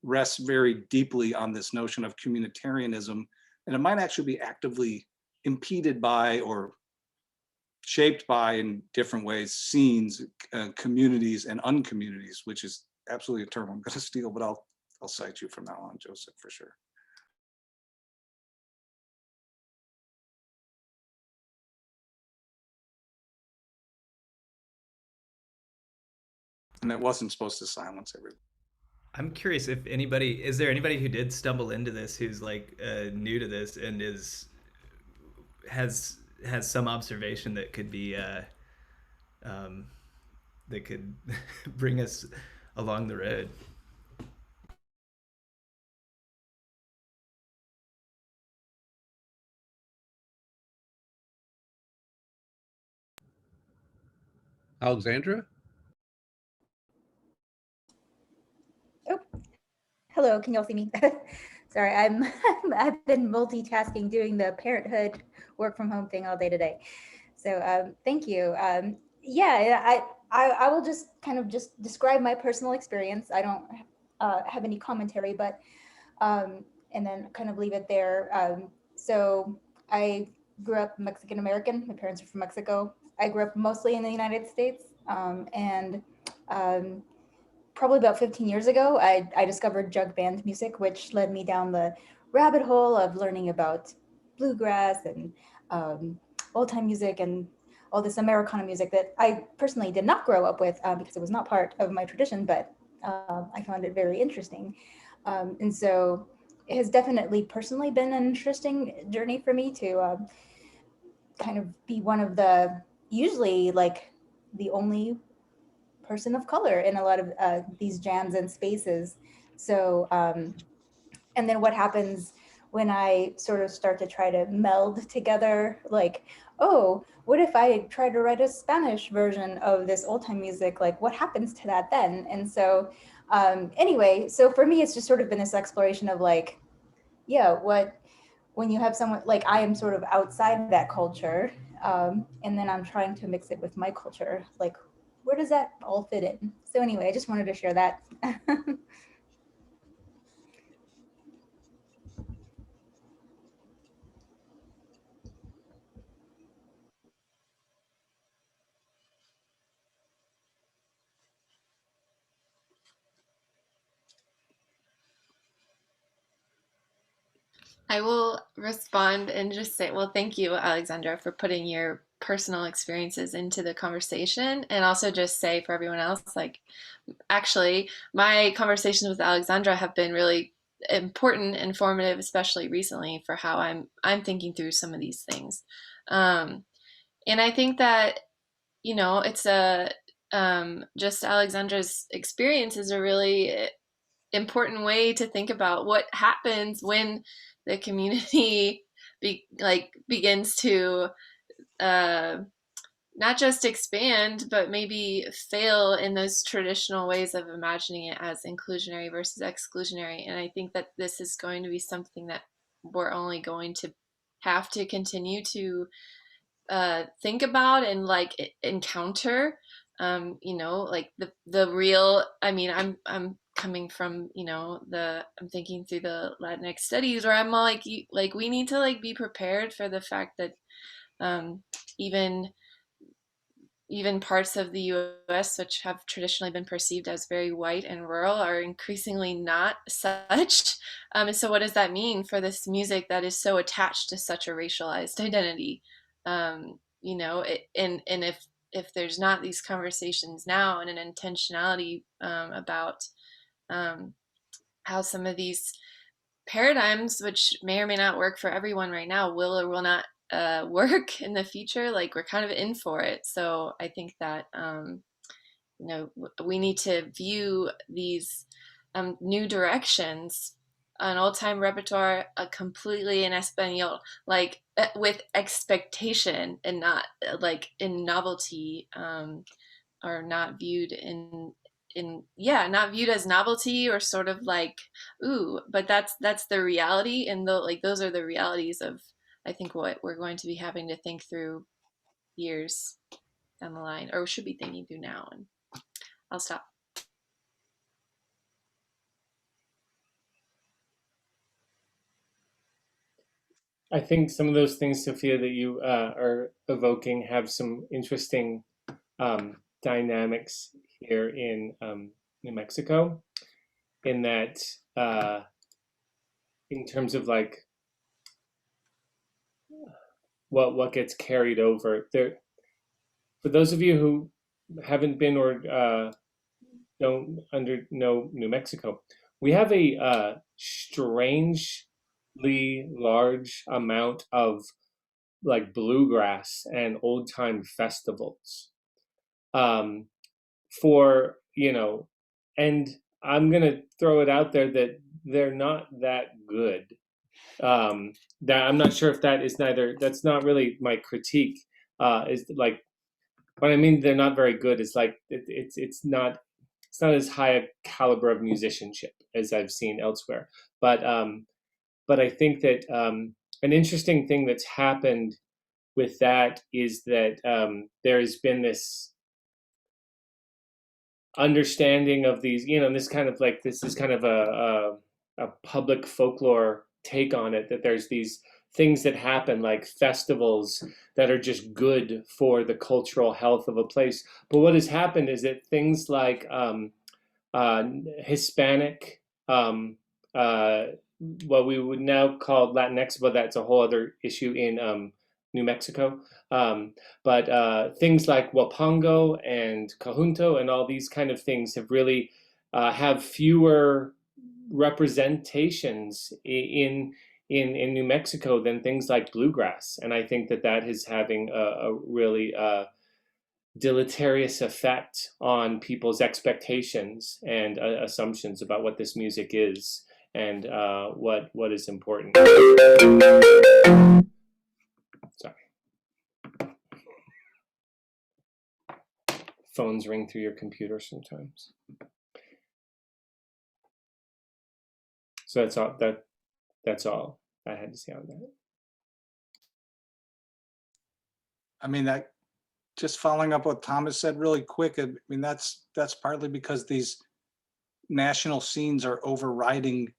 rests very deeply on this notion of communitarianism, and it might actually be actively impeded by or shaped by, in different ways, scenes, communities, and uncommunities, which is absolutely a term I'm going to steal, but I'll cite you from now on, Joseph, for sure. And it wasn't supposed to silence everybody. I'm curious if is there anybody who did stumble into this who's like new to this and has some observation that could be that could bring us along the road. Alexandra? Oh, hello. Can y'all see me? Sorry, I've been multitasking, doing the parenthood work from home thing all day today. So thank you. Yeah, I will just kind of just describe my personal experience. I don't have any commentary, but and then kind of leave it there. So I grew up Mexican American. My parents are from Mexico. I grew up mostly in the United States, and probably about 15 years ago, I discovered jug band music, which led me down the rabbit hole of learning about bluegrass and old time music and all this Americana music that I personally did not grow up with because it was not part of my tradition, but I found it very interesting. And so it has definitely personally been an interesting journey for me to kind of be one of the, usually like the only person of color in a lot of these jams and spaces. So, and then what happens when I sort of start to try to meld together, like, oh, what if I try to write a Spanish version of this old time music? Like, what happens to that then? And so, anyway, so for me, it's just sort of been this exploration of like, yeah, what, when you have someone like I am sort of outside that culture, and then I'm trying to mix it with my culture, like, where does that all fit in? So anyway, I just wanted to share that. I will respond and just say, well, thank you, Alexandra, for putting your personal experiences into the conversation. And also just say for everyone else, like, actually, my conversations with Alexandra have been really important, informative, especially recently for how I'm thinking through some of these things. And I think that, it's just Alexandra's experience is a really important way to think about what happens when the community begins to not just expand, but maybe fail in those traditional ways of imagining it as inclusionary versus exclusionary. And I think that this is going to be something that we're only going to have to continue to think about and encounter. Like the real. I mean, I'm coming from I'm thinking through the Latinx studies where I'm all like we need to be prepared for the fact that even parts of the US which have traditionally been perceived as very white and rural are increasingly not such. And so what does that mean for this music that is so attached to such a racialized identity? And if there's not these conversations now and an intentionality about how some of these paradigms, which may or may not work for everyone right now, will or will not work in the future, like we're kind of in for it. So I think that we need to view these new directions, an old time repertoire completely in Espanol, with expectation and not in novelty, or not viewed not viewed as novelty or sort of ooh, but that's the reality. And those are the realities of, I think, what we're going to be having to think through years down the line, or should be thinking through now. And I'll stop. I think some of those things, Sophia, that you are evoking have some interesting dynamics here in New Mexico, in that in terms of what gets carried over there. For those of you who haven't been or don't know New Mexico, we have a strangely large amount of bluegrass and old time festivals. For and I'm gonna throw it out there that they're not that good. That I'm not sure if that is neither. That's not really my critique. Is what I mean. They're not very good. It's it's not as high a caliber of musicianship as I've seen elsewhere. But I think that an interesting thing that's happened with that is that there has been this understanding of these, this kind of like, this is kind of a public folklore take on it, that there's these things that happen like festivals that are just good for the cultural health of a place. But what has happened is that things like Hispanic, what we would now call Latinx, but that's a whole other issue in New Mexico. But things like Wapango and Cajunto and all these kind of things have really have fewer representations in New Mexico than things like bluegrass. And I think that is having a really deleterious effect on people's expectations and assumptions about what this music is and what is important. Sorry. Phones ring through your computer sometimes. So that's all I had to say on that. I mean, that just following up what Thomas said really quick, I mean, that's partly because these national scenes are overriding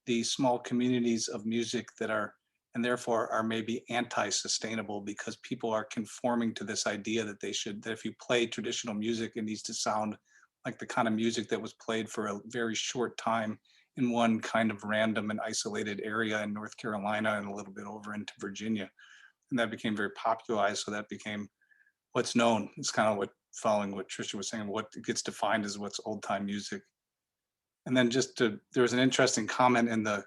the small communities of music that are, and therefore are maybe anti-sustainable, because people are conforming to this idea that that if you play traditional music, it needs to sound like the kind of music that was played for a very short time in one kind of random and isolated area in North Carolina and a little bit over into Virginia. And that became very popularized. So that became what's known. It's kind of following what Tricia was saying, what gets defined as what's old time music. And then there was an interesting comment in the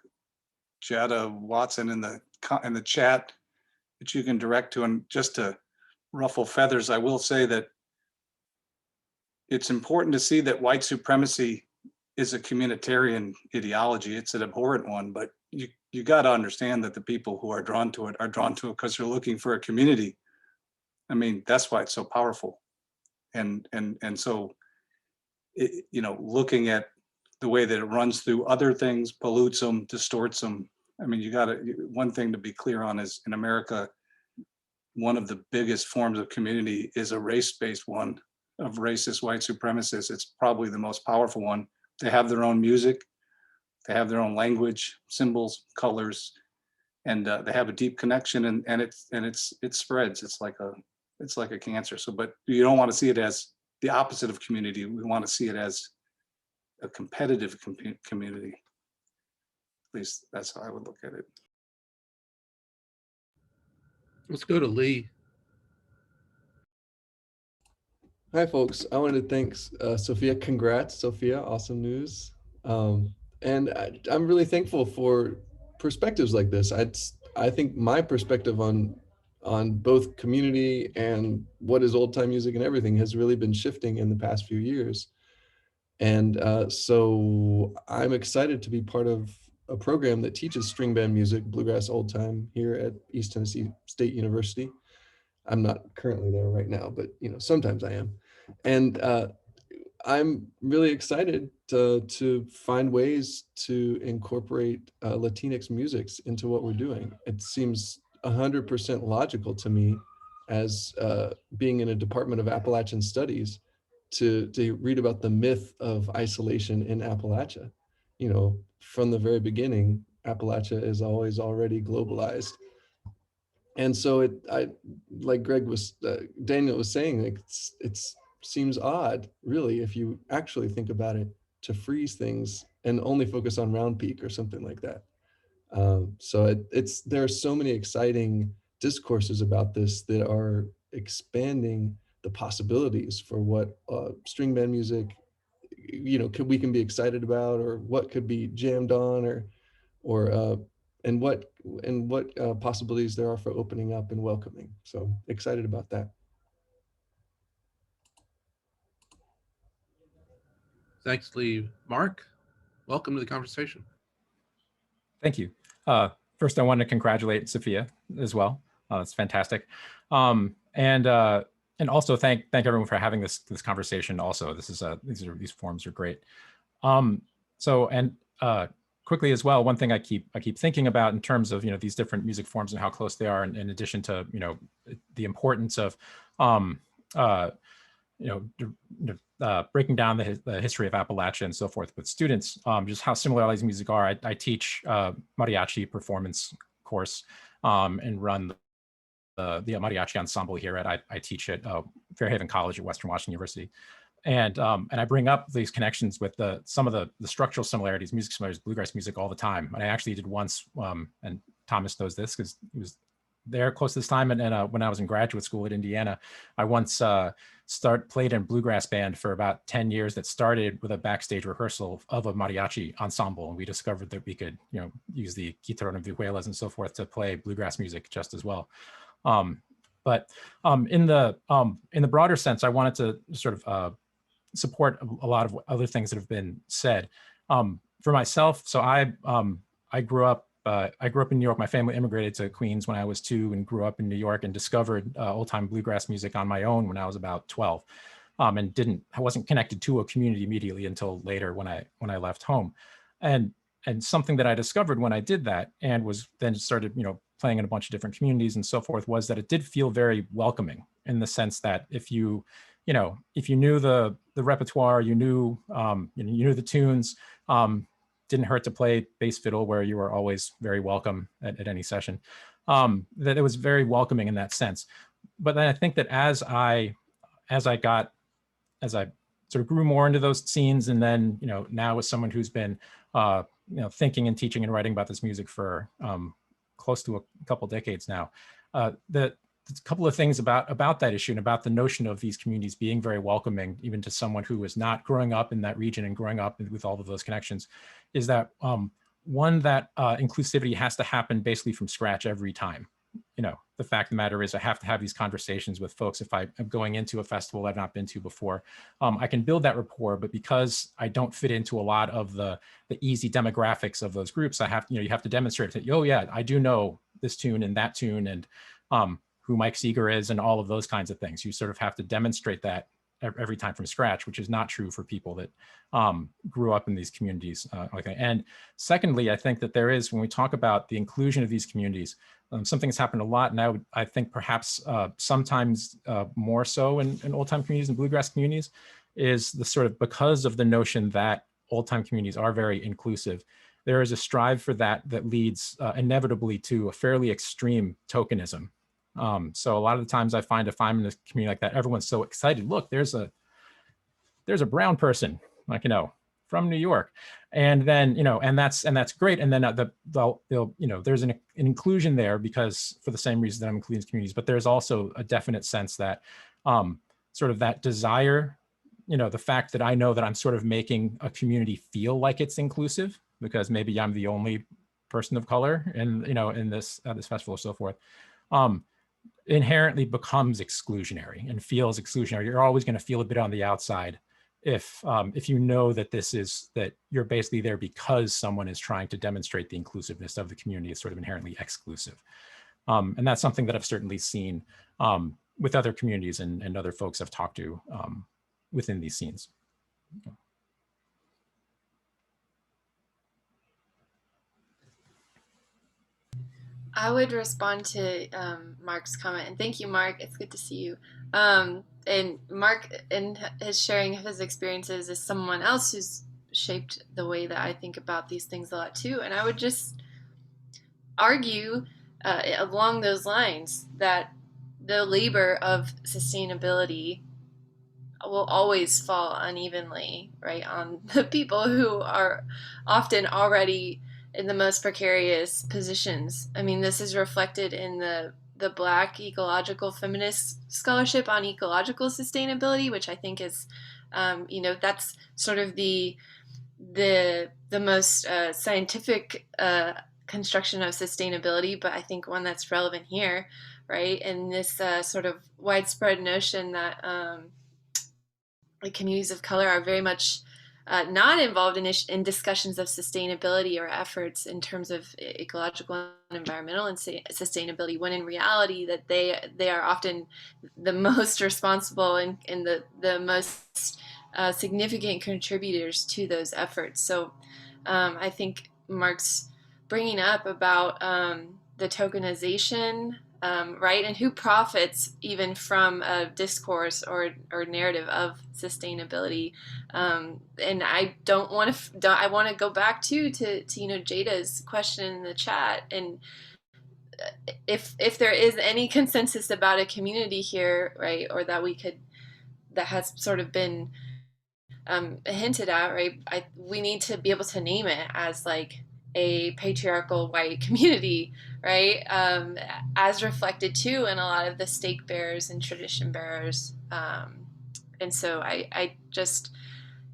Jada Watson in the chat that you can direct to, and just to ruffle feathers, I will say that it's important to see that white supremacy is a communitarian ideology. It's an abhorrent one, but you got to understand that the people who are drawn to it because they're looking for a community. I mean, that's why it's so powerful. And so, looking at the way that it runs through other things, pollutes them, distorts them. I mean, one thing to be clear on is in America, one of the biggest forms of community is a race-based one of racist white supremacists. It's probably the most powerful one. They have their own music, they have their own language, symbols, colors, and they have a deep connection, and it spreads. It's like a cancer. So, but you don't want to see it as the opposite of community. We want to see it as a competitive community. At least that's how I would look at it. Let's go to Lee. Hi, folks. I wanted to thank Sophia. Congrats, Sophia. Awesome news. And I'm really thankful for perspectives like this. I think my perspective on both community and what is old time music and everything has really been shifting in the past few years. And so I'm excited to be part of a program that teaches string band music, bluegrass old time, here at East Tennessee State University. I'm not currently there right now, but sometimes I am. And I'm really excited to find ways to incorporate Latinx musics into what we're doing. It seems 100% logical to me, as being in a Department of Appalachian Studies, to read about the myth of isolation in Appalachia. From the very beginning, Appalachia is always already globalized. And so like Daniel was saying, it seems odd, really, if you actually think about it, to freeze things and only focus on Round Peak or something like that. So there are so many exciting discourses about this that are expanding the possibilities for what string band music, we can be excited about, or what could be jammed on, and what possibilities there are for opening up and welcoming. So excited about that. Thanks, Lee. Mark, welcome to the conversation. Thank you. First, I want to congratulate Sophia as well. It's fantastic. And also thank everyone for having this conversation. Also, these forums are great. Quickly as well, one thing I keep thinking about in terms of these different music forms and how close they are, in addition to the importance of breaking down the history of Appalachia and so forth with students, just how similar all these music are. I teach mariachi performance course and run the mariachi ensemble here I teach at Fairhaven College at Western Washington University. And I bring up these connections with some of the structural similarities, music similarities, bluegrass music all the time. And I actually did once, and Thomas knows this because he was there close to this time. And when I was in graduate school at Indiana, I once played in a bluegrass band for about 10 years that started with a backstage rehearsal of a mariachi ensemble. And we discovered that we could, use the guitarra and vihuelas and so forth to play bluegrass music just as well. But in the broader sense, I wanted to sort of support a lot of other things that have been said. For myself, so I grew up in New York. My family immigrated to Queens when I was 2 and grew up in New York and discovered old-time bluegrass music on my own when I was about 12, and I wasn't connected to a community immediately until later when I left home. And something that I discovered when I did that and was then started, playing in a bunch of different communities and so forth, was that it did feel very welcoming in the sense that if you knew the repertoire, you knew the tunes, didn't hurt to play bass fiddle where you were always very welcome at any session, that it was very welcoming in that sense. But then I think that as I sort of grew more into those scenes, and then, now as someone who's been, thinking and teaching and writing about this music for close to a couple decades now, there's a couple of things about that issue and about the notion of these communities being very welcoming, even to someone who is not growing up in that region and growing up with all of those connections, is that one, that inclusivity has to happen basically from scratch every time. The fact of the matter is I have to have these conversations with folks. If I'm going into a festival I've not been to before, I can build that rapport, but because I don't fit into a lot of the easy demographics of those groups, you have to demonstrate that, oh yeah, I do know this tune and that tune and who Mike Seeger is and all of those kinds of things. You sort of have to demonstrate that every time from scratch, which is not true for people that grew up in these communities like that. And secondly, I think that there is, when we talk about the inclusion of these communities, something that's happened a lot, and I think perhaps sometimes more so in old-time communities and bluegrass communities, is the sort of, because of the notion that old-time communities are very inclusive, there is a strive for that leads inevitably to a fairly extreme tokenism. So a lot of the times I find if I'm in a community like that, everyone's so excited. Look, there's a brown person, from New York, and then and that's great. And then there's an inclusion there because for the same reason that I'm including communities, but there's also a definite sense that sort of that desire, the fact that I know that I'm sort of making a community feel like it's inclusive because maybe I'm the only person of color in this festival or so forth. Inherently becomes exclusionary and feels exclusionary. You're always going to feel a bit on the outside if you know that you're basically there because someone is trying to demonstrate the inclusiveness of the community is sort of inherently exclusive. And that's something that I've certainly seen with other communities and other folks I've talked to within these scenes. I would respond to Mark's comment, and thank you, Mark. It's good to see you. And Mark, in his sharing of his experiences, is someone else who's shaped the way that I think about these things a lot too. And I would just argue along those lines that the labor of sustainability will always fall unevenly, right, on the people who are often already in the most precarious positions. I mean, this is reflected in the Black Ecological Feminist Scholarship on Ecological Sustainability, which I think is, that's sort of the most scientific construction of sustainability, but I think one that's relevant here, right? And this sort of widespread notion that communities of color are very much not involved in discussions of sustainability or efforts in terms of ecological and environmental and sustainability, when in reality that they are often the most responsible and the most significant contributors to those efforts. So I think Mark's bringing up about the tokenization right? And who profits even from a discourse or narrative of sustainability? And I don't want to. I want to go back to Jada's question in the chat, and if there is any consensus about a community here, right, or that has sort of been hinted at, right? We need to be able to name it as like a patriarchal white community, right? As reflected too in a lot of the stake bearers and tradition bearers. And so I just,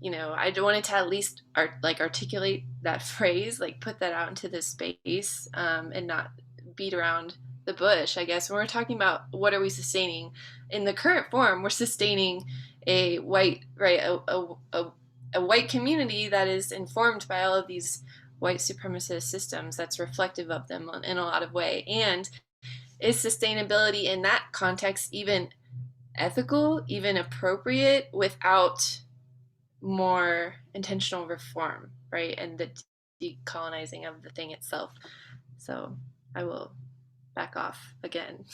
I wanted to at least articulate that phrase, like put that out into this space, and not beat around the bush. I guess when we're talking about what are we sustaining in the current form, we're sustaining a white, right, a white community that is informed by all of these white supremacist systems, that's reflective of them in a lot of way. And is sustainability in that context even ethical, even appropriate, without more intentional reform, right, and the decolonizing of the thing itself? So I will back off again.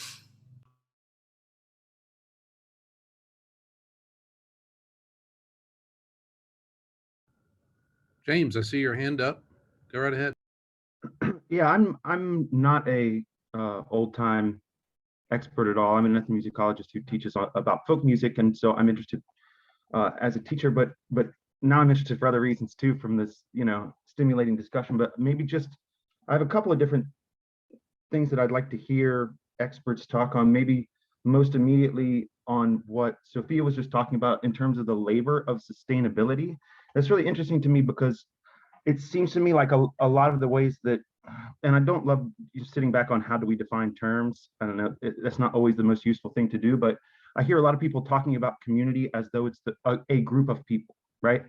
James, I see your hand up. Go right ahead. Yeah, I'm not a old time expert at all. I'm an ethnomusicologist who teaches about folk music, and so I'm interested as a teacher. But now I'm interested for other reasons too, from this stimulating discussion. But maybe just I have a couple of different things that I'd like to hear experts talk on. Maybe most immediately on what Sophia was just talking about in terms of the labor of sustainability. That's really interesting to me because it seems to me like a lot of the ways that, and I don't love just sitting back on how do we define terms. I don't know, that's not always the most useful thing to do, but I hear a lot of people talking about community as though it's a group of people, right?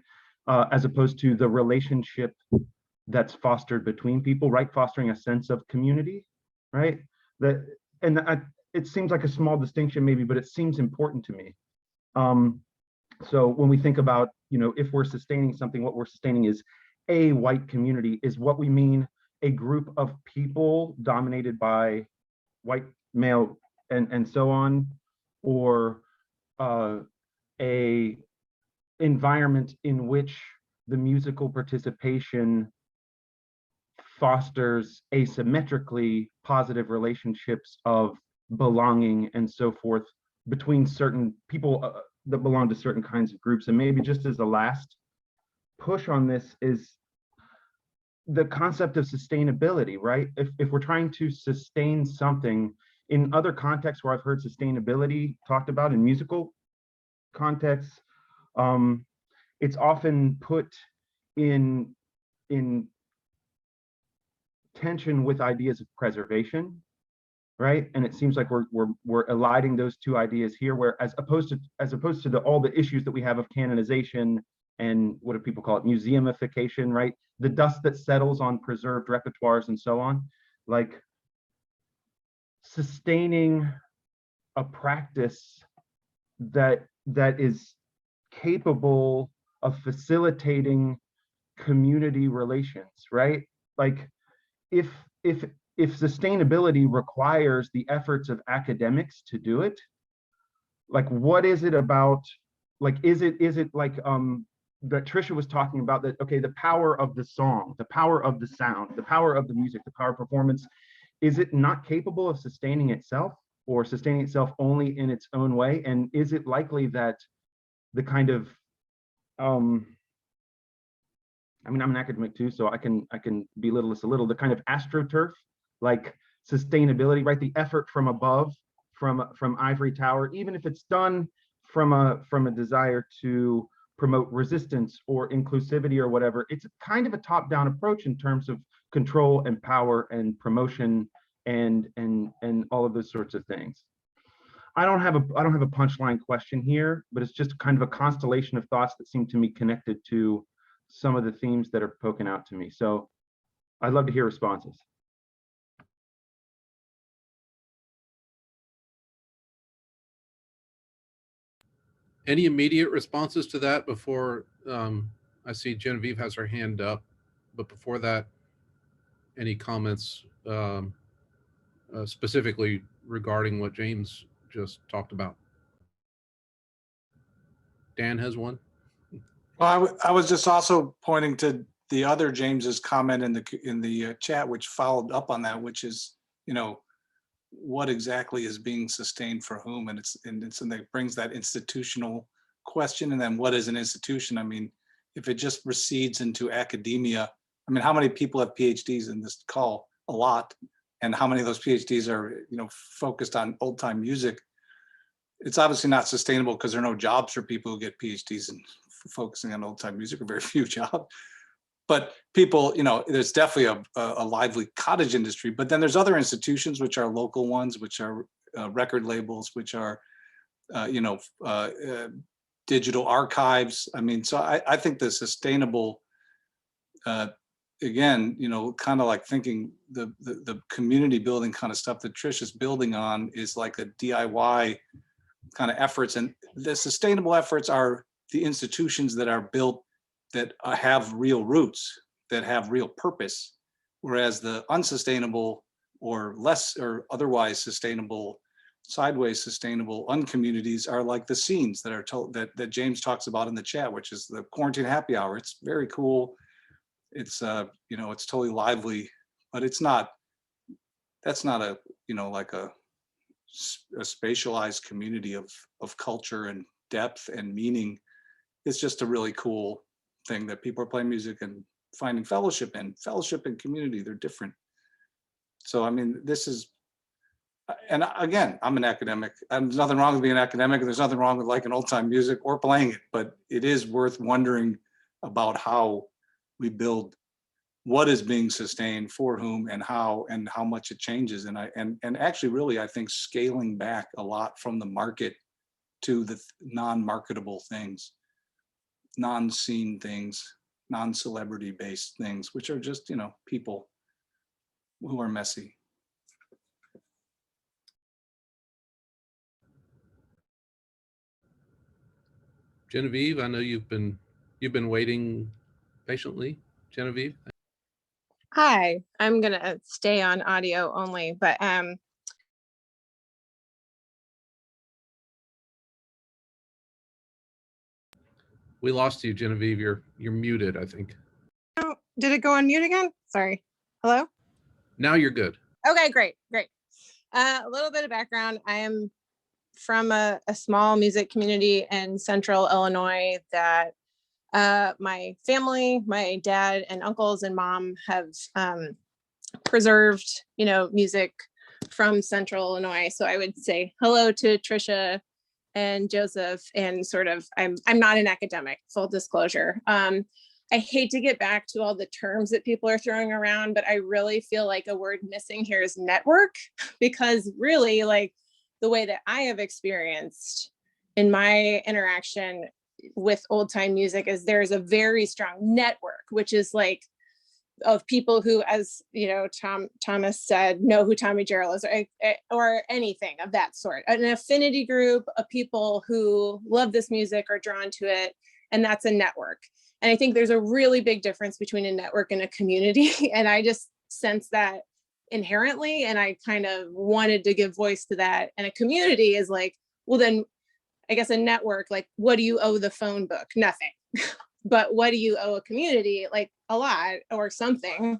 As opposed to the relationship that's fostered between people, right? Fostering a sense of community, right? It seems like a small distinction maybe, but it seems important to me. So when we think about, if we're sustaining something, what we're sustaining is a white community. Is what we mean a group of people dominated by white male and so on, or a environment in which the musical participation fosters asymmetrically positive relationships of belonging and so forth between certain people that belong to certain kinds of groups. And maybe just as a last push on this is the concept of sustainability, right? If we're trying to sustain something in other contexts where I've heard sustainability talked about in musical contexts, it's often put in tension with ideas of preservation, right? And it seems like we're eliding those two ideas here, where as opposed to all the issues that we have of canonization and what do people call it, museumification, right? The dust that settles on preserved repertoires and so on, like sustaining a practice that is capable of facilitating community relations, right? Like if sustainability requires the efforts of academics to do it, like what is it about, like is it like that Tricia was talking about, that okay, the power of the song, the power of the sound, the power of the music, the power of performance, is it not capable of sustaining itself, or sustaining itself only in its own way? And is it likely that the kind of I mean, I'm an academic too, so I can belittle this a little, the kind of astroturf, like sustainability, right? The effort from above, from ivory tower, even if it's done from a desire to promote resistance or inclusivity or whatever, it's kind of a top-down approach in terms of control and power and promotion and all of those sorts of things. I don't have a punchline question here, but it's just kind of a constellation of thoughts that seem to me connected to some of the themes that are poking out to me. So I'd love to hear responses. Any immediate responses to that before I see Genevieve has her hand up, but before that, any comments specifically regarding what James just talked about? Dan has one. Well, I was just also pointing to the other James's comment in the chat, which followed up on that, which is, what exactly is being sustained for whom, and it brings that institutional question. And then what is an institution? I mean, if it just recedes into academia, I mean, how many people have PhDs in this call? A lot. And how many of those PhDs are, focused on old time music? It's obviously not sustainable because there are no jobs for people who get PhDs and focusing on old time music, or very few jobs. But people, there's definitely a lively cottage industry, but then there's other institutions, which are local ones, which are record labels, which are, digital archives. I mean, so I think the sustainable, again, kind of like thinking the community building kind of stuff that Tricia's building on is like a DIY kind of efforts. And the sustainable efforts are the institutions that are built that have real roots, that have real purpose, whereas the unsustainable or less or otherwise sustainable, sideways sustainable uncommunities are like the scenes that are told that James talks about in the chat, which is the quarantine happy hour. It's very cool. It's it's totally lively, but it's not. That's not a like a spatialized community of culture and depth and meaning. It's just a really cool thing that people are playing music and finding fellowship in. Fellowship and community, they're different. So I mean, this is, and again, I'm an academic. There's nothing wrong with being an academic, and there's nothing wrong with liking old time music or playing it, but it is worth wondering about how we build what is being sustained for whom and how much it changes. And actually really, I think scaling back a lot from the market to the non-marketable things, non-scene things, non-celebrity based things, which are just, people who are messy. Genevieve, I know you've been waiting patiently. Genevieve. Hi, I'm gonna stay on audio only, but We lost you, Genevieve. You're muted, I think. oh, did it go on mute again? Sorry. Hello? Now you're good. Okay, great. A little bit of background. I am from a small music community in central Illinois that my family, my dad and uncles and mom have preserved, music from central Illinois. So I would say hello to Tricia and Joseph, and sort of, I'm not an academic, full disclosure. I hate to get back to all the terms that people are throwing around, but I really feel like a word missing here is network, because really, like, the way that I have experienced in my interaction with old time music is there's a very strong network, which is like of people who, as Thomas said, know who Tommy Jarrell is, or anything of that sort, an affinity group of people who love this music or drawn to it, and that's a network. And I think there's a really big difference between a network and a community, and I just sense that inherently, and I kind of wanted to give voice to that. And a community is like, well, then I guess a network, like, what do you owe the phone book? Nothing. But what do you owe a community? Like, a lot or something.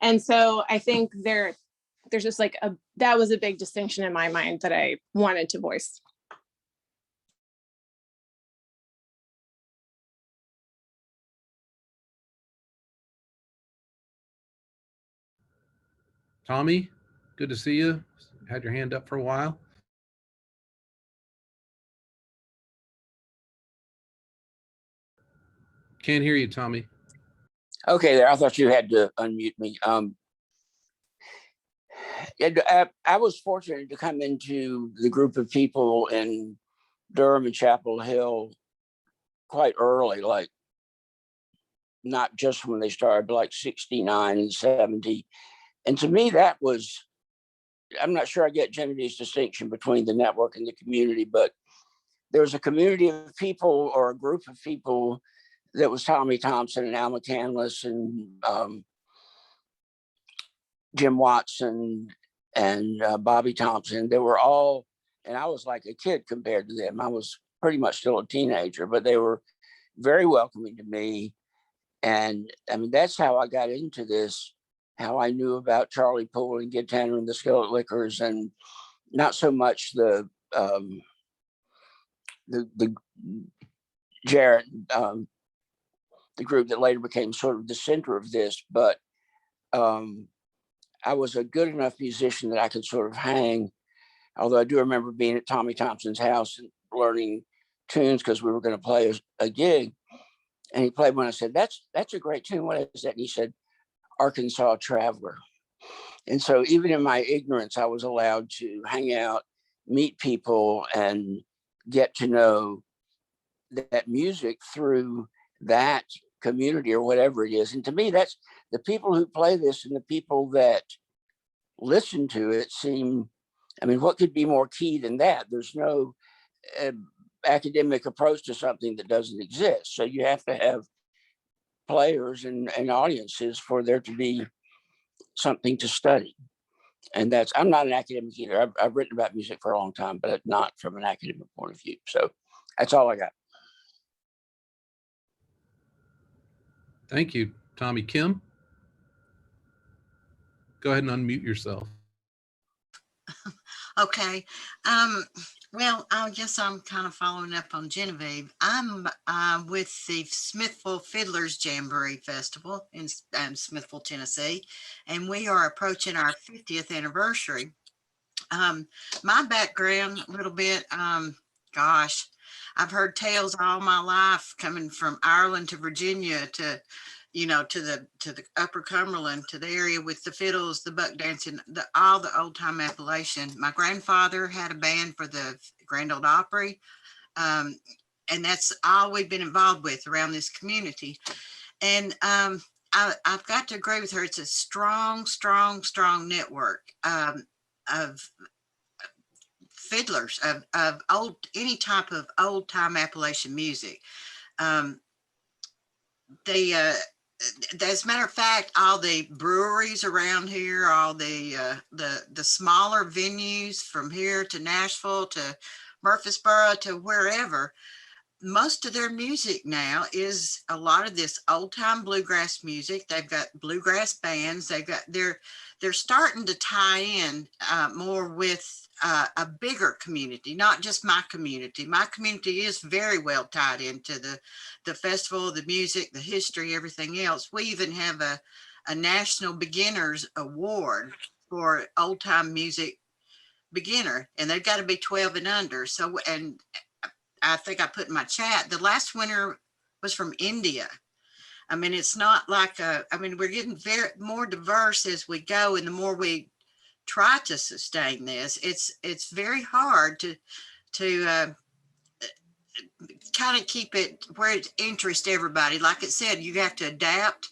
And so I think there's just like that was a big distinction in my mind that I wanted to voice. Tommy, good to see you. Had your hand up for a while. Can't hear you, Tommy. Okay, there. I thought you had to unmute me. I was fortunate to come into the group of people in Durham and Chapel Hill quite early, like not just when they started, but like 69 and 70. And to me, that was, I'm not sure I get Genevieve's distinction between the network and the community, but there was a community of people or a group of people that was Tommy Thompson and Al McCandless and Jim Watson and Bobby Thompson. They were all, and I was like a kid compared to them. I was pretty much still a teenager, but they were very welcoming to me. And I mean, that's how I got into this, how I knew about Charlie Poole and Gid Tanner and the Skillet Lickers, and not so much the Jarrett, the group that later became sort of the center of this, but I was a good enough musician that I could sort of hang, although I do remember being at Tommy Thompson's house and learning tunes because we were going to play a gig. And he played one. I said, that's a great tune. What is that? And he said, Arkansas Traveler. And so even in my ignorance, I was allowed to hang out, meet people, and get to know that music through that community or whatever it is. And to me, that's the people who play this and the people that listen to it seem, I mean, what could be more key than that? There's no academic approach to something that doesn't exist. So you have to have players and audiences for there to be something to study. And that's, I'm not an academic either. I've written about music for a long time, but not from an academic point of view. So that's all I got. Thank you, Tommy. Kim, go ahead and unmute yourself. Okay. Well, I guess I'm kind of following up on Genevieve. I'm with the Smithville Fiddlers Jamboree Festival in Smithville, Tennessee, and we are approaching our 50th anniversary. My background a little bit, gosh, I've heard tales all my life coming from Ireland to Virginia to, you know, to the Upper Cumberland, to the area with the fiddles, the buck dancing, all the old time Appalachian. My grandfather had a band for the Grand Ole Opry, and that's all we've been involved with around this community. And I've got to agree with her. It's a strong, strong, strong network of fiddlers, of old, any type of old time Appalachian music. As a matter of fact, all the breweries around here, all the smaller venues from here to Nashville to Murfreesboro to wherever, most of their music now is a lot of this old time bluegrass music. They've got bluegrass bands. They're starting to tie in more with a bigger community, not just my community. My community is very well tied into the festival, the music, the history, everything else. We even have a National Beginners Award for old time music beginner, and they've got to be 12 and under. So, and I think I put in my chat, the last winner was from India. I mean, it's not like we're getting more diverse as we go, and the more we try to sustain this, it's very hard to kind of keep it where it interests everybody. Like it said, you have to adapt.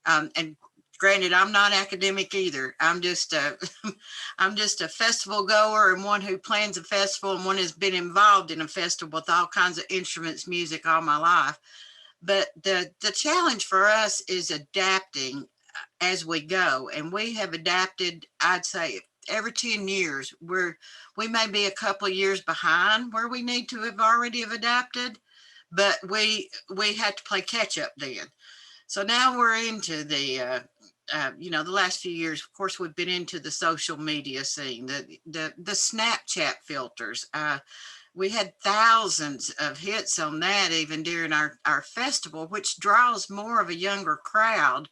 And granted, I'm not academic either. I'm just a festival goer and one who plans a festival and one who's been involved in a festival with all kinds of instruments, music all my life. But the challenge for us is adapting as we go. And we have adapted, I'd say, every 10 years. We may be a couple of years behind where we need to have already have adapted, but we had to play catch up then. So now we're into the last few years. Of course, we've been into the social media scene, the Snapchat filters. We had thousands of hits on that even during our festival, which draws more of a younger crowd,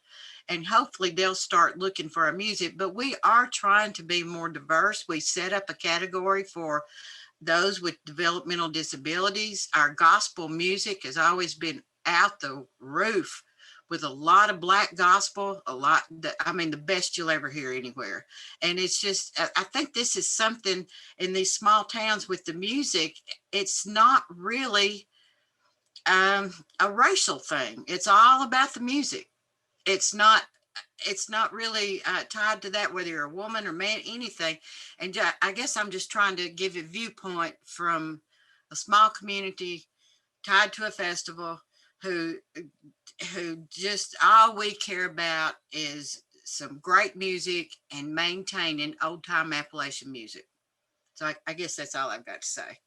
and hopefully they'll start looking for our music. But we are trying to be more diverse. We set up a category for those with developmental disabilities. Our gospel music has always been out the roof, with a lot of Black gospel, the best you'll ever hear anywhere. And it's just, I think this is something in these small towns with the music, it's not really a racial thing. It's all about the music. It's not really tied to that, whether you're a woman or man, anything. And I guess I'm just trying to give a viewpoint from a small community tied to a festival who just all we care about is some great music and maintaining old time Appalachian music. So I guess that's all I've got to say.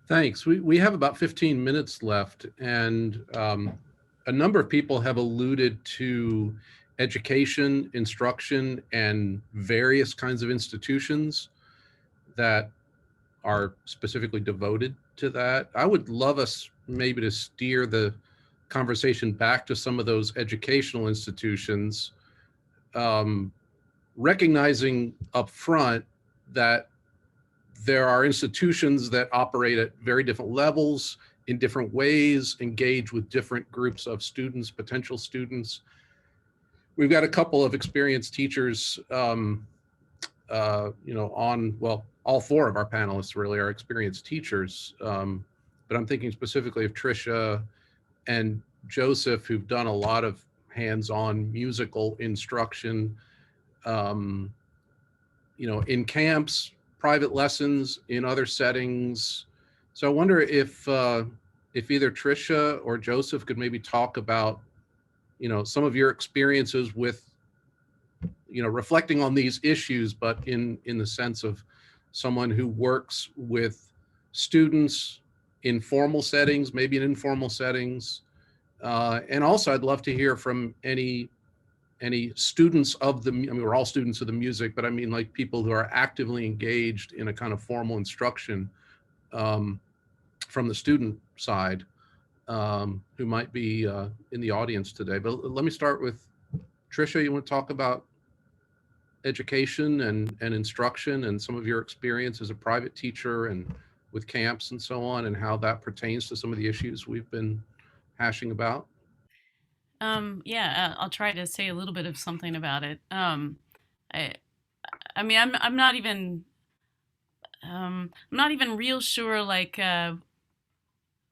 Thanks. We have about 15 minutes left, and a number of people have alluded to education, instruction, and various kinds of institutions that are specifically devoted to that. I would love us maybe to steer the conversation back to some of those educational institutions, recognizing up front that there are institutions that operate at very different levels, in different ways, engage with different groups of students, potential students. We've got a couple of experienced teachers, all four of our panelists really are experienced teachers, but I'm thinking specifically of Tricia and Joseph, who've done a lot of hands-on musical instruction, in camps, private lessons, in other settings. So I wonder if either Tricia or Joseph could maybe talk about, some of your experiences with, reflecting on these issues, but in the sense of someone who works with students in formal settings, maybe in informal settings. And also I'd love to hear from any students of we're all students of the music, but I mean like people who are actively engaged in a kind of formal instruction from the student side, who might be in the audience today. But let me start with Tricia. You want to talk about education and instruction and some of your experience as a private teacher and with camps and so on, and how that pertains to some of the issues we've been hashing about? I'll try to say a little bit of something about it. I'm not even real sure, like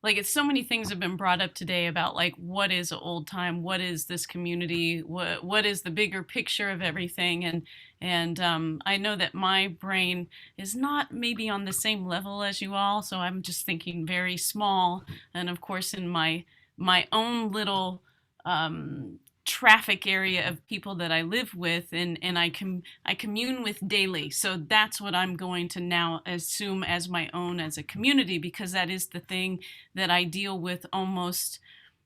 it's so many things have been brought up today about like what is old time, what is this community, what is the bigger picture of everything, and I know that my brain is not maybe on the same level as you all, so I'm just thinking very small, and of course in my own little traffic area of people that I live with and I commune with daily. So that's what I'm going to now assume as my own as a community, because that is the thing that I deal with almost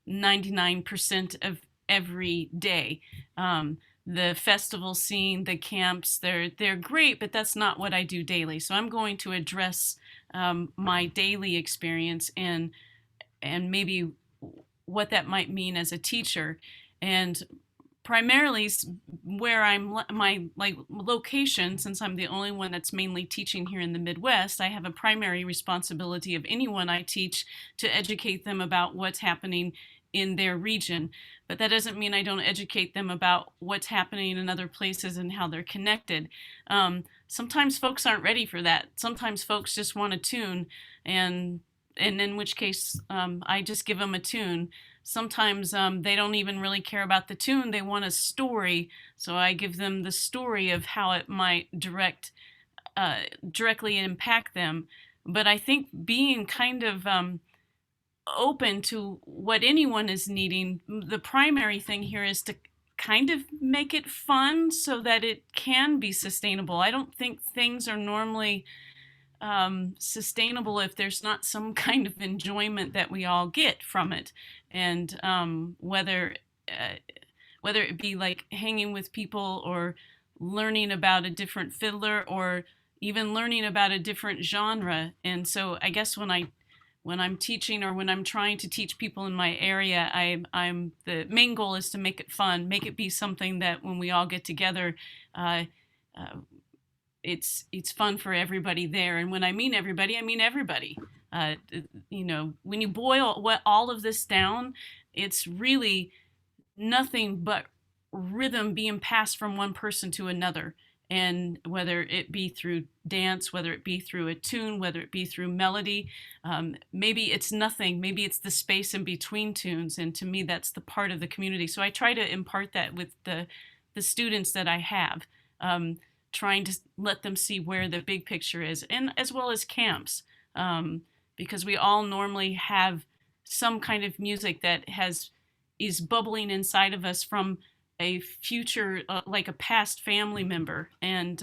99% of every day. The festival scene, the camps, they're great, but that's not what I do daily. So I'm going to address my daily experience and maybe what that might mean as a teacher. And primarily where my location, since I'm the only one that's mainly teaching here in the Midwest, I have a primary responsibility of anyone I teach to educate them about what's happening in their region. But that doesn't mean I don't educate them about what's happening in other places and how they're connected. Sometimes folks aren't ready for that. Sometimes folks just want a tune, and in which case I just give them a tune. Sometimes they don't even really care about the tune, they want a story, so I give them the story of how it might directly impact them. But I think being kind of open to what anyone is needing, the primary thing here is to kind of make it fun so that it can be sustainable. I don't think things are normally sustainable if there's not some kind of enjoyment that we all get from it. And whether it be like hanging with people or learning about a different fiddler or even learning about a different genre. And so I guess when I'm teaching or when I'm trying to teach people in my area, I'm the main goal is to make it fun, make it be something that when we all get together, it's fun for everybody there. And when I mean everybody, I mean everybody. When you boil all of this down, it's really nothing but rhythm being passed from one person to another. And whether it be through dance, whether it be through a tune, whether it be through melody, maybe it's nothing, maybe it's the space in between tunes. And to me, that's the part of the community. So I try to impart that with the students that I have, trying to let them see where the big picture is, and as well as camps, because we all normally have some kind of music that has is bubbling inside of us from a future, like a past family member. And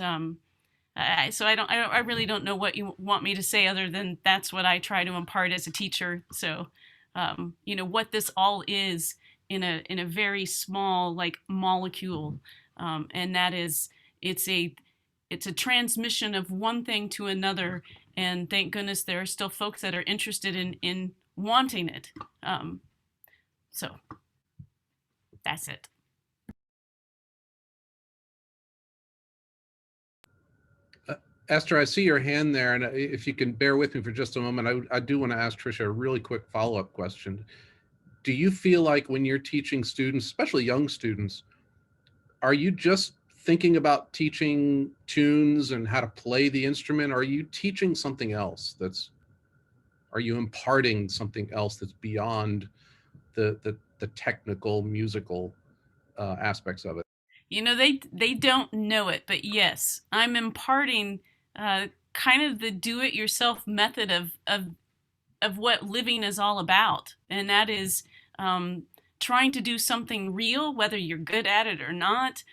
I really don't know what you want me to say other than that's what I try to impart as a teacher. So, what this all is in a very small, like, molecule, and that is, it's a transmission of one thing to another, and thank goodness there are still folks that are interested in wanting it. So that's it. Esther, I see your hand there, and if you can bear with me for just a moment, I do want to ask Tricia a really quick follow-up question. Do you feel like when you're teaching students, especially young students, are you just thinking about teaching tunes and how to play the instrument? Or are you teaching something else are you imparting something else that's beyond the technical musical aspects of it? They don't know it, but yes, I'm imparting kind of the do-it-yourself method of what living is all about, and that is trying to do something real, whether you're good at it or not.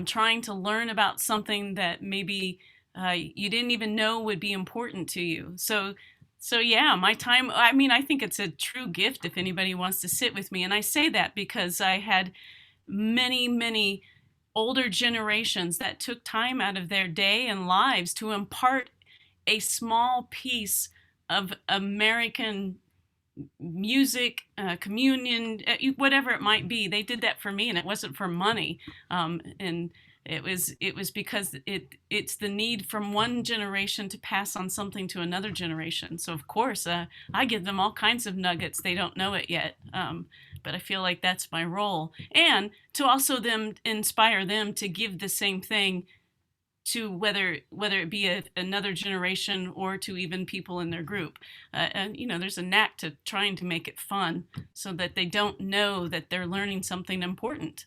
Trying to learn about something that maybe you didn't even know would be important to you. So yeah, my time, I think it's a true gift if anybody wants to sit with me. And I say that because I had many, many older generations that took time out of their day and lives to impart a small piece of American music, communion, whatever it might be. They did that for me, and it wasn't for money. And it was because it's the need from one generation to pass on something to another generation. So of course, I give them all kinds of nuggets. They don't know it yet. But I feel like that's my role, and to also inspire them to give the same thing to whether it be another generation or to even people in their group. And there's a knack to trying to make it fun so that they don't know that they're learning something important.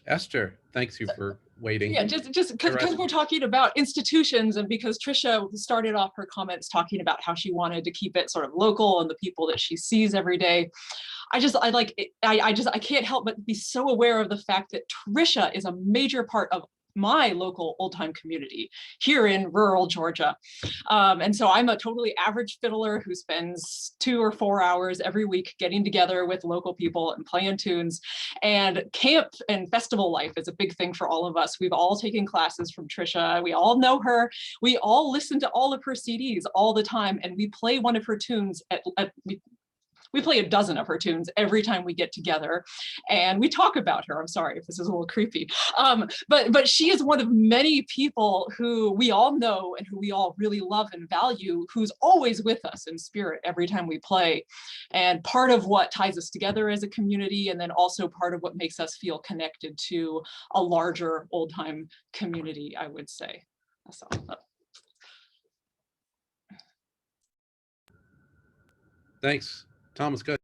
Esther, thanks you for waiting. Yeah, just because we're talking about institutions, and because Tricia started off her comments talking about how she wanted to keep it sort of local and the people that she sees every day. I can't help but be so aware of the fact that Tricia is a major part of my local old time community here in rural Georgia. And so I'm a totally average fiddler who spends 2 or 4 hours every week getting together with local people and playing tunes. And camp and festival life is a big thing for all of us. We've all taken classes from Tricia. We all know her. We all listen to all of her CDs all the time. And we play one of her tunes we play a dozen of her tunes every time we get together, and we talk about her. I'm sorry if this is a little creepy, but she is one of many people who we all know and who we all really love and value, who's always with us in spirit every time we play, and part of what ties us together as a community, and then also part of what makes us feel connected to a larger old time community, I would say. So. Thanks. Thomas, good.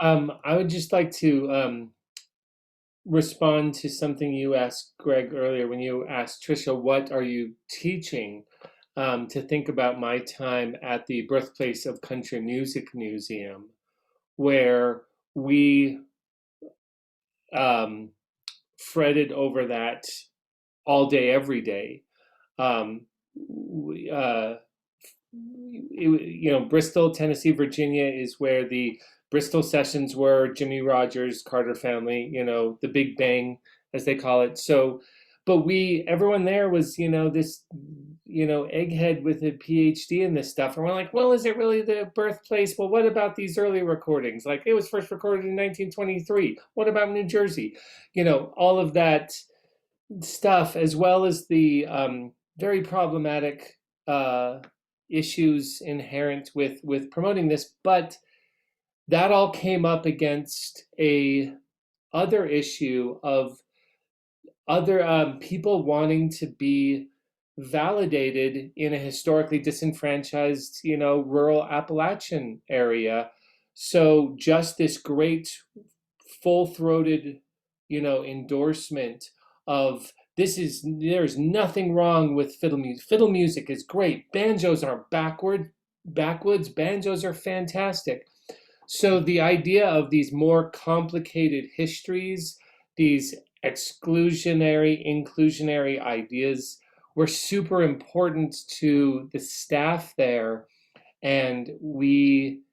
I would just like to respond to something you asked Greg earlier when you asked Tricia, what are you teaching? To think about my time at the Birthplace of Country Music Museum, where we fretted over that all day, every day. Bristol, Tennessee, Virginia is where the Bristol sessions were, Jimmy Rogers, Carter family, the Big Bang, as they call it. So, but everyone there was, this, egghead with a PhD in this stuff. And we're like, well, is it really the birthplace? Well, what about these early recordings? Like, it was first recorded in 1923. What about New Jersey? All of that stuff, as well as the very problematic issues inherent with promoting this, but that all came up against a other issue of other people wanting to be validated in a historically disenfranchised, rural Appalachian area. So just this great full-throated, endorsement of there's nothing wrong with fiddle music. Fiddle music is great. Banjos aren't backward. backwoods banjos are fantastic. So the idea of these more complicated histories, these exclusionary, inclusionary ideas were super important to the staff there. And we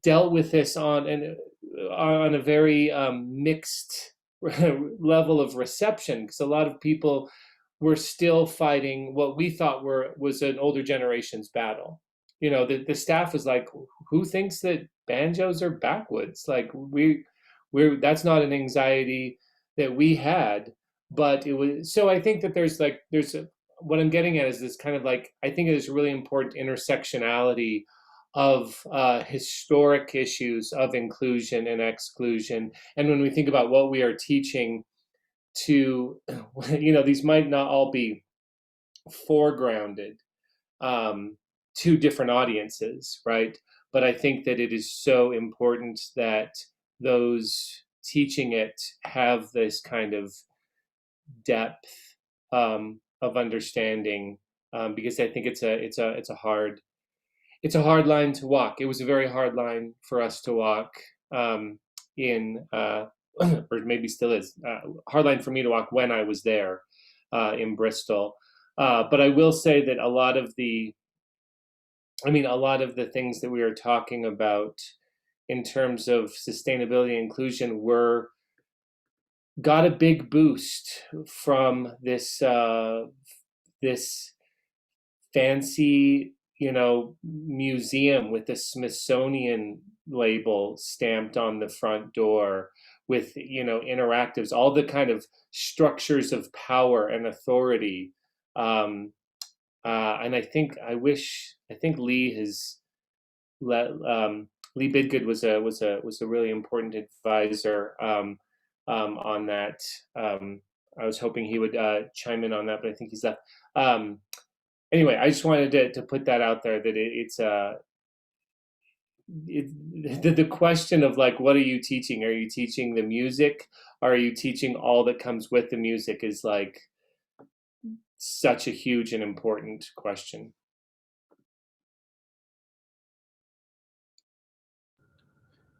dealt with this on a very mixed level of reception, because a lot of people were still fighting what we thought was an older generation's battle. You know, the staff was like, who thinks that banjos are backwoods? Like we're that's not an anxiety that we had. But it was, so I think that what I'm getting at is this kind of like, I think it is really important intersectionality of historic issues of inclusion and exclusion. And when we think about what we are teaching to, you know, these might not all be foregrounded to different audiences, right? But I think that it is so important that those teaching it have this kind of depth of understanding, because I think it's a hard line to walk. It was a very hard line for us to walk in, or maybe still is, hard line for me to walk when I was there in Bristol. But I will say that a lot of the things that we are talking about in terms of sustainability and inclusion got a big boost from this fancy, you know, museum with the Smithsonian label stamped on the front door, with, you know, interactives, all the kind of structures of power and authority. And I think Lee Bidgood was a really important advisor on that. I was hoping he would chime in on that, but I think he's left. Anyway, I just wanted to put that out there, that the question of like, what are you teaching? Are you teaching the music? Are you teaching all that comes with the music? Is like such a huge and important question.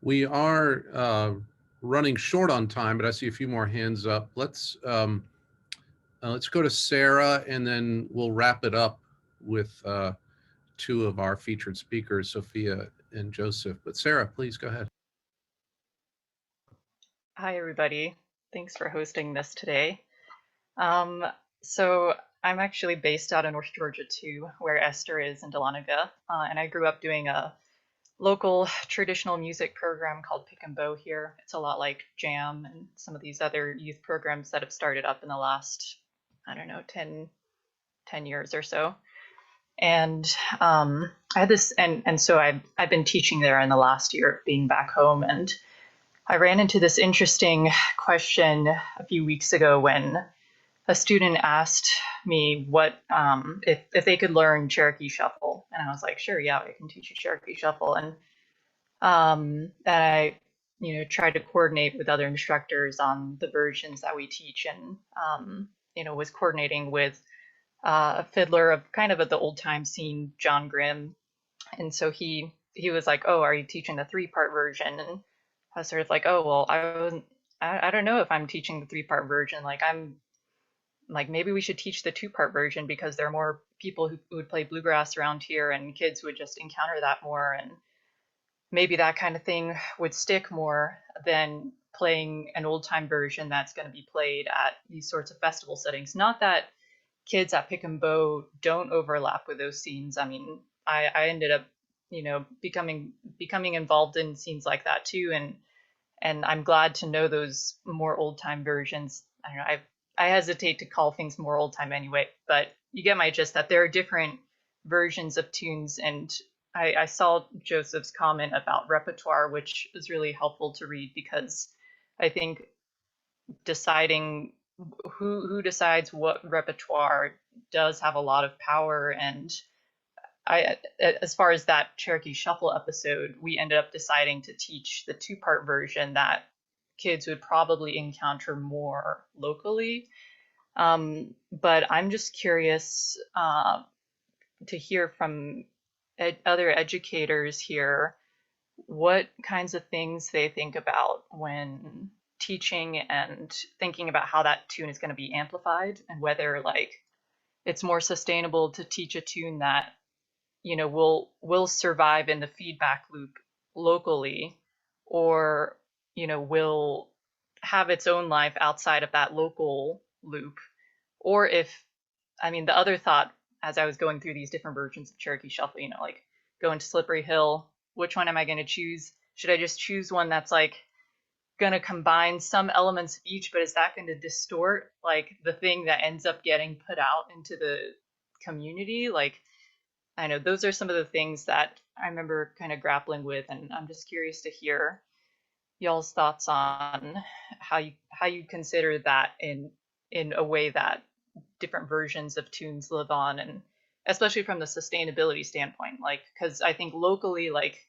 We are running short on time, but I see a few more hands up. Let's go to Sarah, and then we'll wrap it up with two of our featured speakers, Sophia and Joseph. But Sarah, please go ahead. Hi, everybody. Thanks for hosting this today. So I'm actually based out of North Georgia too, where Esther is in Dahlonega, and I grew up doing a local traditional music program called Pick and Bow here. It's a lot like Jam and some of these other youth programs that have started up in the last, I don't know, 10 years or so. And I had this, and so I've been teaching there in the last year of being back home, and I ran into this interesting question a few weeks ago when a student asked me what if they could learn Cherokee Shuffle, and I was like, sure, yeah, I can teach you Cherokee Shuffle, and I, you know, tried to coordinate with other instructors on the versions that we teach, and you know, was coordinating with a fiddler of kind of at the old time scene, John Grimm, and so he was like, oh, are you teaching the 3-part version? And I was sort of like, oh, well, I don't know if I'm teaching the 3-part version. Like, I'm like, maybe we should teach the 2-part version, because there are more people who would play bluegrass around here, and kids would just encounter that more, and maybe that kind of thing would stick more than playing an old time version that's going to be played at these sorts of festival settings. Not that kids at Pick and Bow don't overlap with those scenes. I mean, I ended up, you know, becoming involved in scenes like that too, and I'm glad to know those more old time versions. I don't know, I hesitate to call things more old time anyway, but you get my gist, that there are different versions of tunes. And I saw Joseph's comment about repertoire, which is really helpful to read, because I think deciding who decides what repertoire does have a lot of power. And as far as that Cherokee Shuffle episode, we ended up deciding to teach the 2-part version that kids would probably encounter more locally. But I'm just curious to hear from other educators here what kinds of things they think about when teaching and thinking about how that tune is going to be amplified, and whether like it's more sustainable to teach a tune that will survive in the feedback loop locally, or will have its own life outside of that local loop. Or if, I mean, the other thought as I was going through these different versions of Cherokee Shuffle, like going to Slippery Hill, which one am I going to choose? Should I just choose one that's like going to combine some elements of each, but is that going to distort like the thing that ends up getting put out into the community? Like, I know those are some of the things that I remember kind of grappling with, and I'm just curious to hear y'all's thoughts on how you consider that in a way that different versions of tunes live on, and especially from the sustainability standpoint, like, because I think locally, like,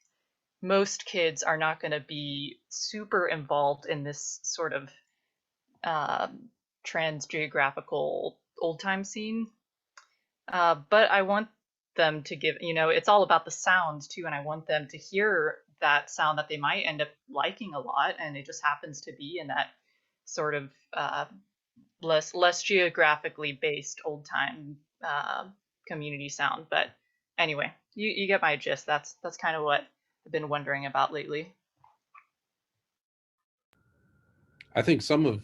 most kids are not going to be super involved in this sort of trans-geographical old-time scene, but I want them to give, it's all about the sound too, and I want them to hear that sound that they might end up liking a lot, and it just happens to be in that sort of less geographically based old time community sound. But anyway, you get my gist. That's kind of what I've been wondering about lately. I think some of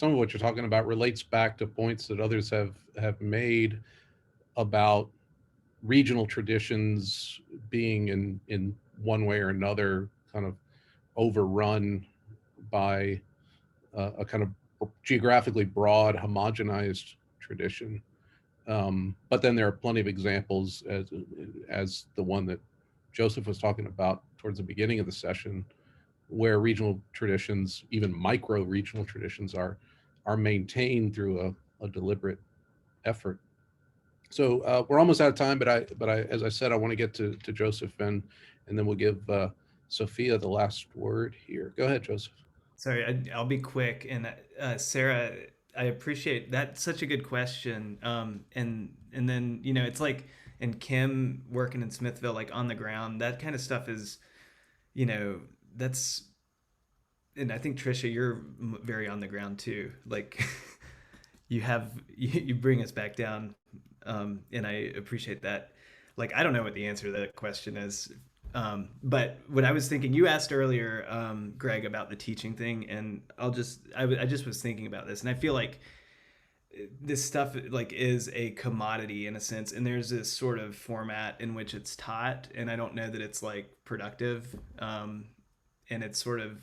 what you're talking about relates back to points that others have made about regional traditions being in one way or another kind of overrun by a kind of geographically broad, homogenized tradition. But then there are plenty of examples, as the one that Joseph was talking about towards the beginning of the session, where regional traditions, even micro-regional traditions, are maintained through a deliberate effort. So we're almost out of time, but I as I said, I want to get to Joseph, and then we'll give Sophia the last word here. Go ahead, Joseph. Sorry, I'll be quick. And Sarah, I appreciate that. Such a good question. And then it's like, and Kim working in Smithville, like on the ground, that kind of stuff is, that's, and I think Tricia, you're very on the ground too. Like you bring us back down. And I appreciate that. Like, I don't know what the answer to that question is. But what I was thinking, you asked earlier, Greg, about the teaching thing, and I just was thinking about this, and I feel like this stuff like is a commodity in a sense, and there's this sort of format in which it's taught, and I don't know that it's like productive, and it's sort of,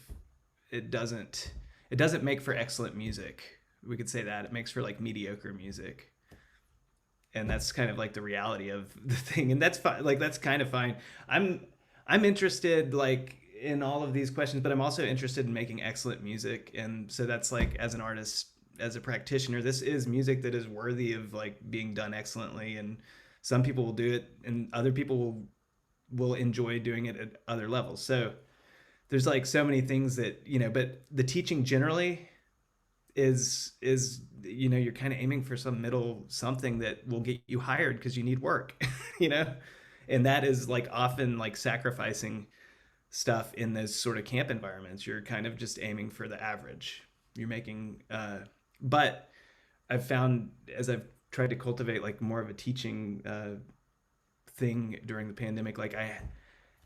it doesn't make for excellent music. We could say that it makes for like mediocre music. And that's kind of like the reality of the thing, and that's fine. Like, that's kind of fine. I'm interested like in all of these questions, but I'm also interested in making excellent music. And so that's like, as an artist, as a practitioner, this is music that is worthy of like being done excellently. And some people will do it, and other people will enjoy doing it at other levels. So there's like so many things that, but the teaching generally is you're kind of aiming for some middle something that will get you hired because you need work, and that is like often like sacrificing stuff in those sort of camp environments. You're kind of just aiming for the average. You're making but I've found, as I've tried to cultivate like more of a teaching thing during the pandemic, like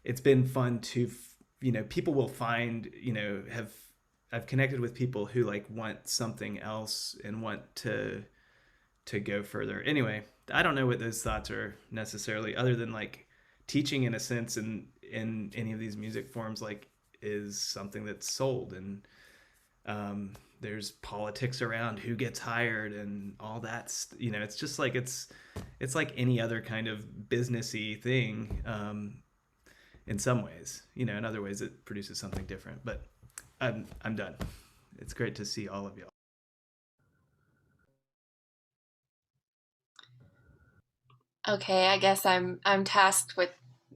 it's been fun to people will find I've connected with people who like want something else and want to go further. Anyway, I don't know what those thoughts are necessarily, other than like teaching in a sense in any of these music forms like is something that's sold, and there's politics around who gets hired and all that. It's just like it's like any other kind of businessy thing in some ways. In other ways it produces something different. But I'm done. It's great to see all of y'all. Okay, I guess I'm tasked with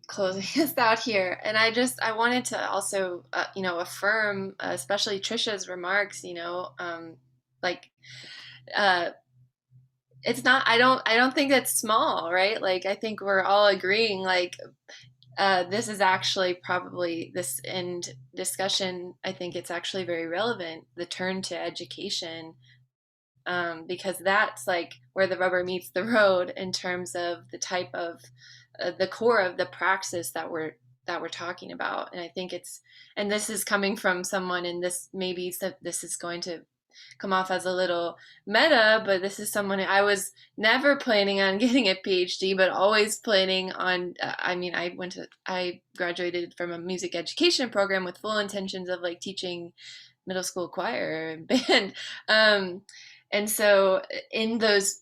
closing us out here, and I wanted to also affirm, especially Tricia's remarks. it's not, I don't think that's small, right? Like, I think we're all agreeing, like, this is actually probably this end discussion. I think it's actually very relevant, the turn to education, because that's like where the rubber meets the road in terms of the type of the core of the praxis that we're talking about. And I think it's, and this is coming from someone, and this maybe this is going to come off as a little meta, but this is someone, I was never planning on getting a PhD, but always planning on, I graduated from a music education program with full intentions of like teaching middle school choir and band. And so in those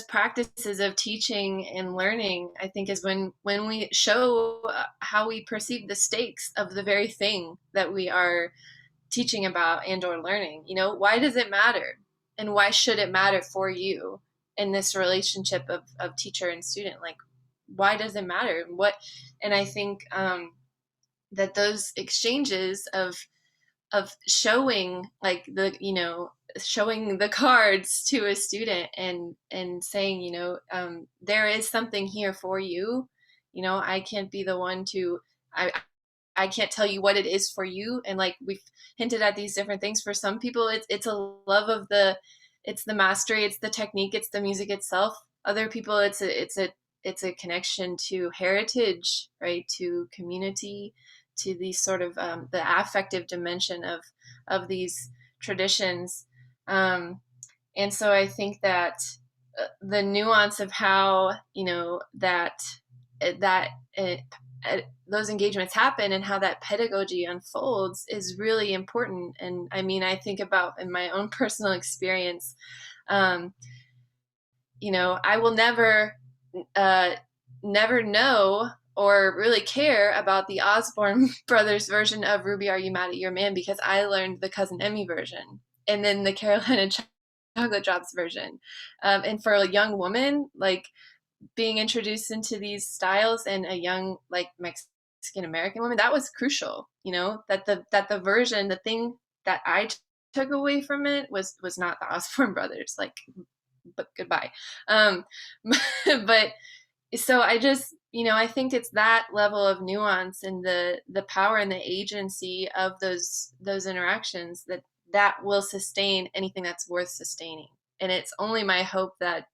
practices of teaching and learning, I think is when we show how we perceive the stakes of the very thing that we are teaching about and or learning. You know, why does it matter? And why should it matter for you in this relationship of teacher and student? Like, why does it matter? And I think that those exchanges of showing, like, showing the cards to a student and saying, there is something here for you. I can't be the one to, I can't tell you what it is for you. And like we've hinted at these different things, for some people it's a love of it's the mastery, it's the technique, it's the music itself. Other people it's a connection to heritage, right, to community, to these sort of the affective dimension of these traditions. And so I think that the nuance of how those engagements happen and how that pedagogy unfolds is really important. And I mean, I think about in my own personal experience, I will never know or really care about the Osborne brothers version of Ruby, Are You Mad at Your Man? Because I learned the Cousin Emmy version and then the Carolina Chocolate Drops version. And for a young woman, like, being introduced into these styles, and a young, like, Mexican American woman, that was crucial, that the version, the thing that I took away from it was not the Osborne brothers, like, but goodbye. But so I just, I think it's that level of nuance and the power and the agency of those interactions that will sustain anything that's worth sustaining. And it's only my hope that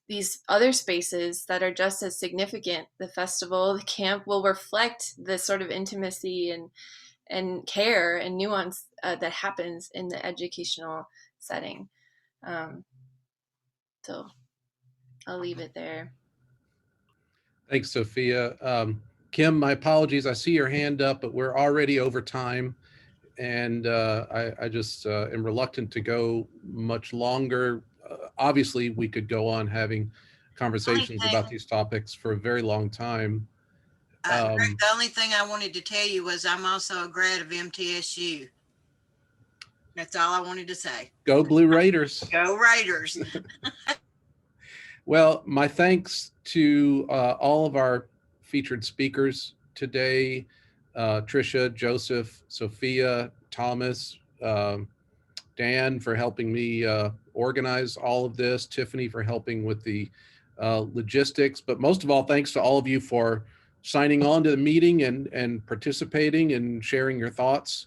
these other spaces that are just as significant, the festival, the camp, will reflect the sort of intimacy and care and nuance that happens in the educational setting. So I'll leave it there. Thanks, Sophia. Kim, my apologies. I see your hand up, but we're already over time. And I just am reluctant to go much longer. Obviously, we could go on having conversations about these topics for a very long time. Greg, the only thing I wanted to tell you was I'm also a grad of MTSU. That's all I wanted to say. Go Blue Raiders. Go Raiders. Well, my thanks to all of our featured speakers today, Tricia, Joseph, Sophia, Thomas, Dan for helping me organize all of this, Tiffany for helping with the logistics, but most of all, thanks to all of you for signing on to the meeting and participating and sharing your thoughts.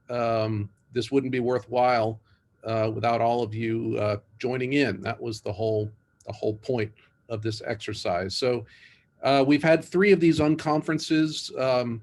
This wouldn't be worthwhile without all of you joining in. That was the whole point of this exercise. So we've had 3 of these unconferences.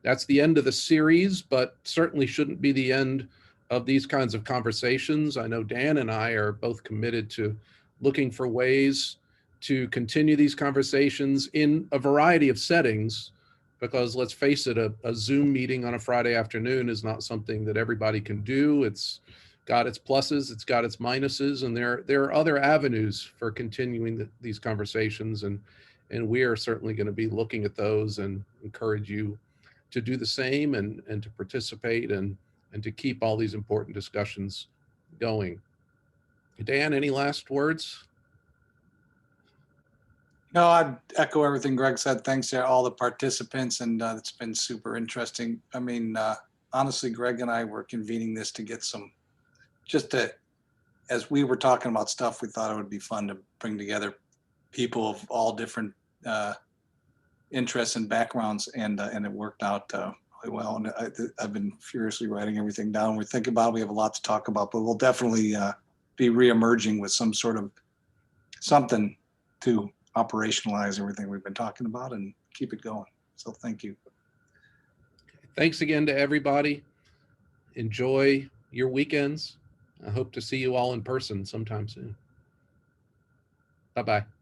That's the end of the series, but certainly shouldn't be the end of these kinds of conversations. I know Dan and I are both committed to looking for ways to continue these conversations in a variety of settings, because let's face it, a Zoom meeting on a Friday afternoon is not something that everybody can do. It's got its pluses, it's got its minuses, and there are other avenues for continuing these conversations, and we are certainly going to be looking at those and encourage you to do the same and to participate and to keep all these important discussions going. Dan, any last words? No, I'd echo everything Greg said. Thanks to all the participants, and it's been super interesting. I mean, honestly, Greg and I were convening this to get just to as we were talking about stuff, we thought it would be fun to bring together people of all different interests and backgrounds, and it worked out really well. And I've been furiously writing everything down. We're thinking about it. We have a lot to talk about, but we'll definitely be re-emerging with some sort of something to operationalize everything we've been talking about and keep it going. So thank you. Thanks again to everybody. Enjoy your weekends. I hope to see you all in person sometime soon. Bye-bye.